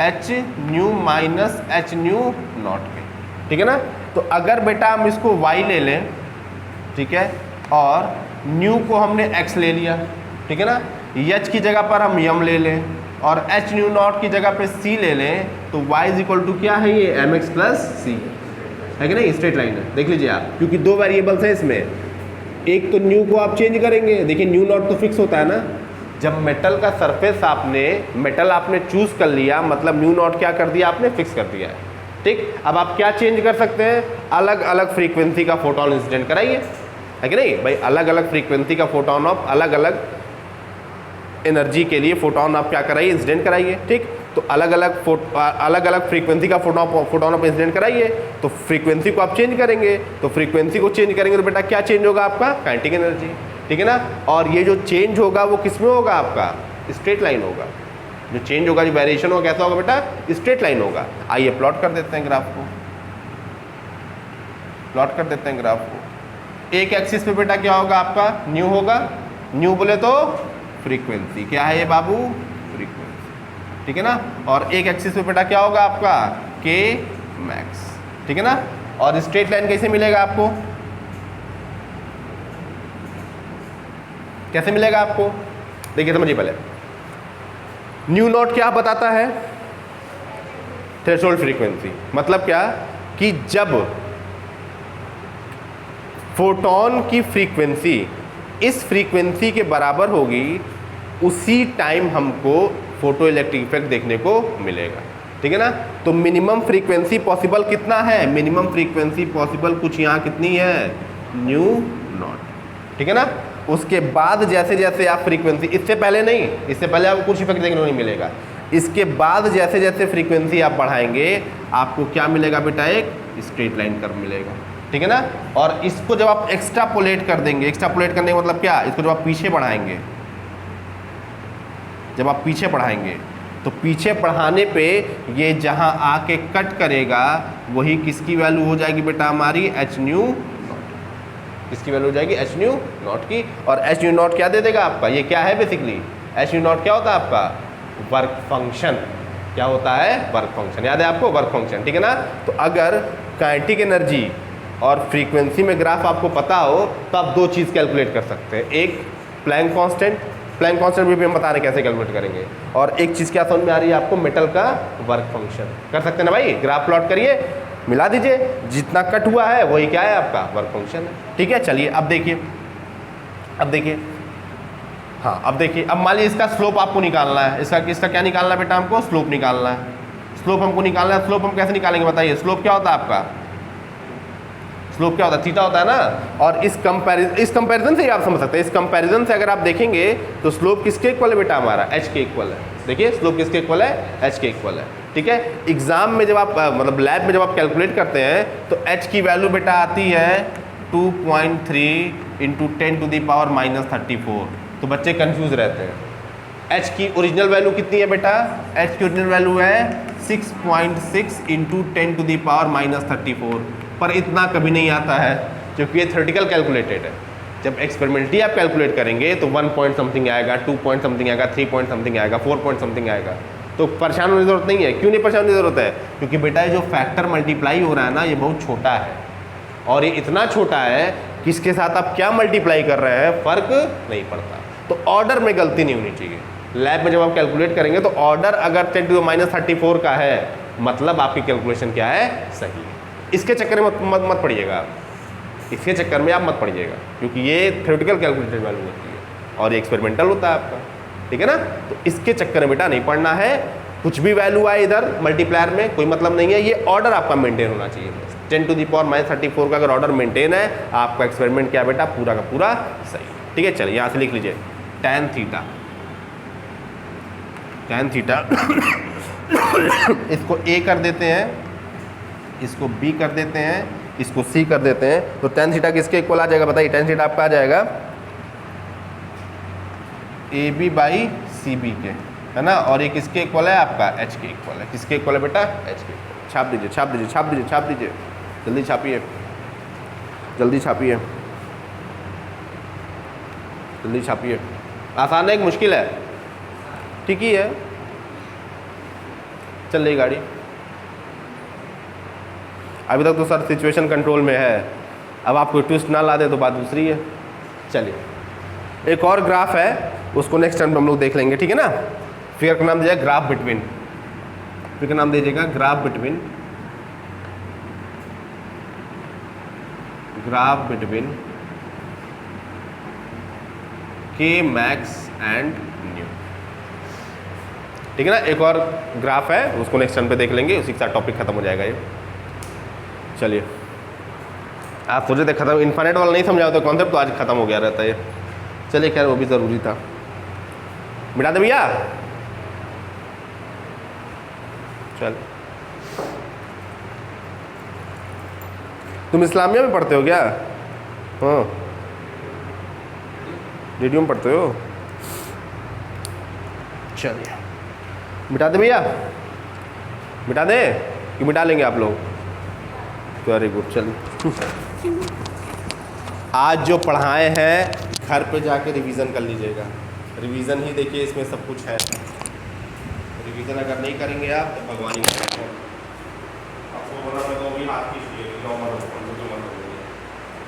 H new minus H new not के, ठीक है ना। तो अगर बेटा हम इसको y ले लें, ठीक है, और न्यू को हमने x ले लिया, ठीक है ना, h की जगह पर हम m ले लें और h न्यू नॉट की जगह पे c ले लें, तो y इज इक्वल टू क्या है, ये mx प्लस c है कि नहीं, स्ट्रेट लाइन है। देख लीजिए आप, क्योंकि दो वेरिएबल्स हैं इसमें, एक तो न्यू को आप चेंज करेंगे, देखिए न्यू नॉट तो फिक्स होता है ना, जब मेटल का सरफेस आपने चूज कर लिया, मतलब न्यू नॉट क्या कर दिया आपने, फिक्स कर दिया है, ठीक। अब आप क्या चेंज कर सकते हैं, अलग अलग फ्रीक्वेंसी का फोटोन इंसिडेंट कराइए, है कि नहीं भाई, अलग अलग फ्रीक्वेंसी का फोटोन ऑफ अलग अलग एनर्जी के लिए फोटोन आप क्या कराइए, इंसिडेंट कराइए, ठीक। तो अलग अलग फ्रीक्वेंसी का फोटोन ऑफ इंसिडेंट कराइए, तो फ्रीक्वेंसी को आप चेंज करेंगे, तो फ्रीक्वेंसी को चेंज करेंगे तो बेटा क्या चेंज होगा आपका, काइनेटिक एनर्जी, ठीक है ना। और ये जो चेंज होगा वो किस में होगा, आपका स्ट्रेट लाइन होगा, जो चेंज होगा, जो वेरिएशन होगा कैसा होगा बेटा, स्ट्रेट लाइन होगा। आइए प्लॉट कर देते हैं ग्राफ को, एक एक्सिस पे बेटा क्या होगा आपका, न्यू होगा, न्यू बोले तो फ्रीक्वेंसी, क्या है ये बाबू, फ्रीक्वेंसी, ठीक है ना। और एक एक्सिस पे बेटा क्या होगा आपका, के मैक्स, ठीक है ना। और स्ट्रेट लाइन कैसे मिलेगा आपको, कैसे मिलेगा आपको, देखिए समझिए पहले, न्यू नॉट क्या बताता है, थ्रेशोल्ड फ्रीक्वेंसी, मतलब क्या कि जब फोटोन की फ्रीक्वेंसी इस फ्रीक्वेंसी के बराबर होगी, उसी टाइम हमको फोटो इलेक्ट्रिक इफेक्ट देखने को मिलेगा, ठीक है ना। तो मिनिमम फ्रीक्वेंसी पॉसिबल कितना है, मिनिमम फ्रीक्वेंसी पॉसिबल कुछ यहाँ कितनी है, न्यू नॉट, ठीक है ना। उसके बाद जैसे जैसे आप फ्रीक्वेंसी, इससे पहले नहीं, इससे पहले आपको कुछ इफेक्ट देखने को नहीं मिलेगा, इसके बाद जैसे जैसे फ्रीक्वेंसी आप बढ़ाएंगे आपको क्या मिलेगा बेटा, एक स्ट्रेट लाइन कर्व मिलेगा, ठीक है ना। और इसको जब आप एक्स्ट्रापोलेट कर देंगे, एक्स्ट्रापोलेट करने का मतलब क्या, इसको जब आप पीछे बढ़ाएंगे, तो पीछे बढ़ाने पे ये जहां आके कट करेगा वही किसकी वैल्यू हो जाएगी बेटा, हमारी एच न्यू नॉट, इसकी वैल्यू हो जाएगी एच न्यू नॉट की। और एच न्यू नॉट क्या दे देगा आपका, ये क्या है बेसिकली, एच न्यू नॉट क्या होता है आपका, वर्क फंक्शन, क्या होता है, वर्क फंक्शन, याद है आपको, वर्क फंक्शन, ठीक है ना। तो अगर काइनेटिक एनर्जी और फ्रीक्वेंसी में ग्राफ आपको पता हो तो आप दो चीज़ कैलकुलेट कर सकते हैं, एक प्लैंक कांस्टेंट भी हम बता रहे हैं कैसे कैलकुलेट करेंगे, और एक चीज़ क्या समझ में आ रही है आपको, मेटल का वर्क फंक्शन कर सकते हैं ना भाई। ग्राफ प्लॉट करिए, मिला दीजिए, जितना कट हुआ है वही क्या है आपका, वर्क फंक्शन है, ठीक है। चलिए अब देखिए, हाँ अब देखिए, अब मान लीजिए इसका स्लोप आपको निकालना है, इसका क्या निकालना है बेटा, हमको स्लोप निकालना है, स्लोप हमको निकालना है। स्लोप हम कैसे निकालेंगे बताइए, स्लोप क्या होता है आपका, स्लोप क्या होता है, थीटा होता है ना। और इस कंपैरिजन से ही आप समझ सकते हैं, इस कंपैरिजन से अगर आप देखेंगे तो स्लोप किसके इक्वल है बेटा, हमारा एच के इक्वल है। देखिए स्लोप किसके इक्वल है, एच के इक्वल है, ठीक है। एग्जाम में जब आप मतलब लैब में जब आप कैलकुलेट करते हैं तो h की वैल्यू बेटा आती है 2.3 इंटू 10⁻⁻34। तो बच्चे कंफ्यूज रहते हैं। h की ओरिजिनल वैल्यू कितनी है बेटा? h की ओरिजिनल वैल्यू है 6.6 इंटू 10⁻⁻34, पर इतना कभी नहीं आता है क्योंकि ये थ्योरेटिकल कैलकुलेटेड है। जब एक्सपेरिमेंटली आप कैलकुलेट करेंगे तो 1 पॉइंट समथिंग आएगा, 2 पॉइंट समथिंग आएगा, 3 पॉइंट समथिंग आएगा, 4 पॉइंट समथिंग आएगा। तो परेशान होने की जरूरत नहीं है। क्यों नहीं परेशान होने की जरूरत है? क्योंकि बेटा जो फैक्टर मल्टीप्लाई हो रहा है ना, ये बहुत छोटा है, और ये इतना छोटा है कि इसके साथ आप क्या मल्टीप्लाई कर रहे हैं फर्क नहीं पड़ता। तो ऑर्डर में गलती नहीं होनी चाहिए। लैब में जब आप कैलकुलेट करेंगे तो ऑर्डर अगर 10⁻34 का है, मतलब आपकी कैलकुलेशन क्या है? सही है। इसके चक्कर में मत पड़िएगा आप, इसके चक्कर में आप मत पड़िएगा, क्योंकि ये थ्योरेटिकल कैलकुलेटेड वैल्यू होती है और ये एक्सपेरिमेंटल होता है आपका, ठीक है ना। तो इसके चक्कर में बेटा नहीं पढ़ना है। कुछ भी वैल्यू आए इधर मल्टीप्लायर में कोई मतलब नहीं है, ये ऑर्डर आपका मेंटेन होना चाहिए बस। 10⁻34 का अगर ऑर्डर मेंटेन है, आपका एक्सपेरिमेंट क्या बेटा? पूरा का पूरा सही, ठीक है। चलिए यहाँ से लिख लीजिए tan थीटा इसको a कर देते हैं, इसको b कर देते हैं, इसको c कर देते हैं। तो tan थीटा किसके इक्वल आ जाएगा? बताइए। tan थीटा आपका आ जाएगा AB बाई CB के, है ना। और ये किसके इक्वल है? आपका h के इक्वल है। किसके इक्वल है बेटा? h के इक्वल। छाप दीजिए, छाप दीजिए, छाप दीजिए, छाप दीजिए, जल्दी छापिए, जल्दी छापिए, जल्दी छापिए। आसान है कि मुश्किल है? ठीक ही है, चल रही गाड़ी। अभी तक तो सर सिचुएशन कंट्रोल में है, अब आप कोई ट्विस्ट ना ला दे तो बात दूसरी है। चलिए एक और ग्राफ है, उसको नेक्स्ट टाइम हम लोग देख लेंगे, ठीक है ना। फिगर का नाम दीजिएगा ग्राफ बिटवीन, फिगर का नाम दीजिएगा ग्राफ बिटवीन के मैक्स एंड न्यू, ठीक है ना। एक और ग्राफ है, उसको नेक्स्ट टाइम पे देख लेंगे, उसी के साथ टॉपिक खत्म हो जाएगा ये। चलिए आप सोचे थे खत्म, इन्फाइनाइट वाला नहीं समझा तो कॉन्सेप्ट तो आज खत्म हो गया रहता है। चलिए खैर वो भी ज़रूरी था। मिटा दे भैया, चल। तुम इस्लामिया में पढ़ते हो क्या? हाँ, रेडियो में पढ़ते हो? चलिए मिटा दे भैया, मिटा दे कि मिटा लेंगे आप लोग? Very good. चलिए आज जो पढ़ाए हैं घर पे जाके रिवीजन कर लीजिएगा। रिवीजन ही देखिए इसमें सब कुछ है। रिवीजन अगर नहीं करेंगे आप तो भगवान ही करेंगे। आपको बोला मैं तो अभी हाथ की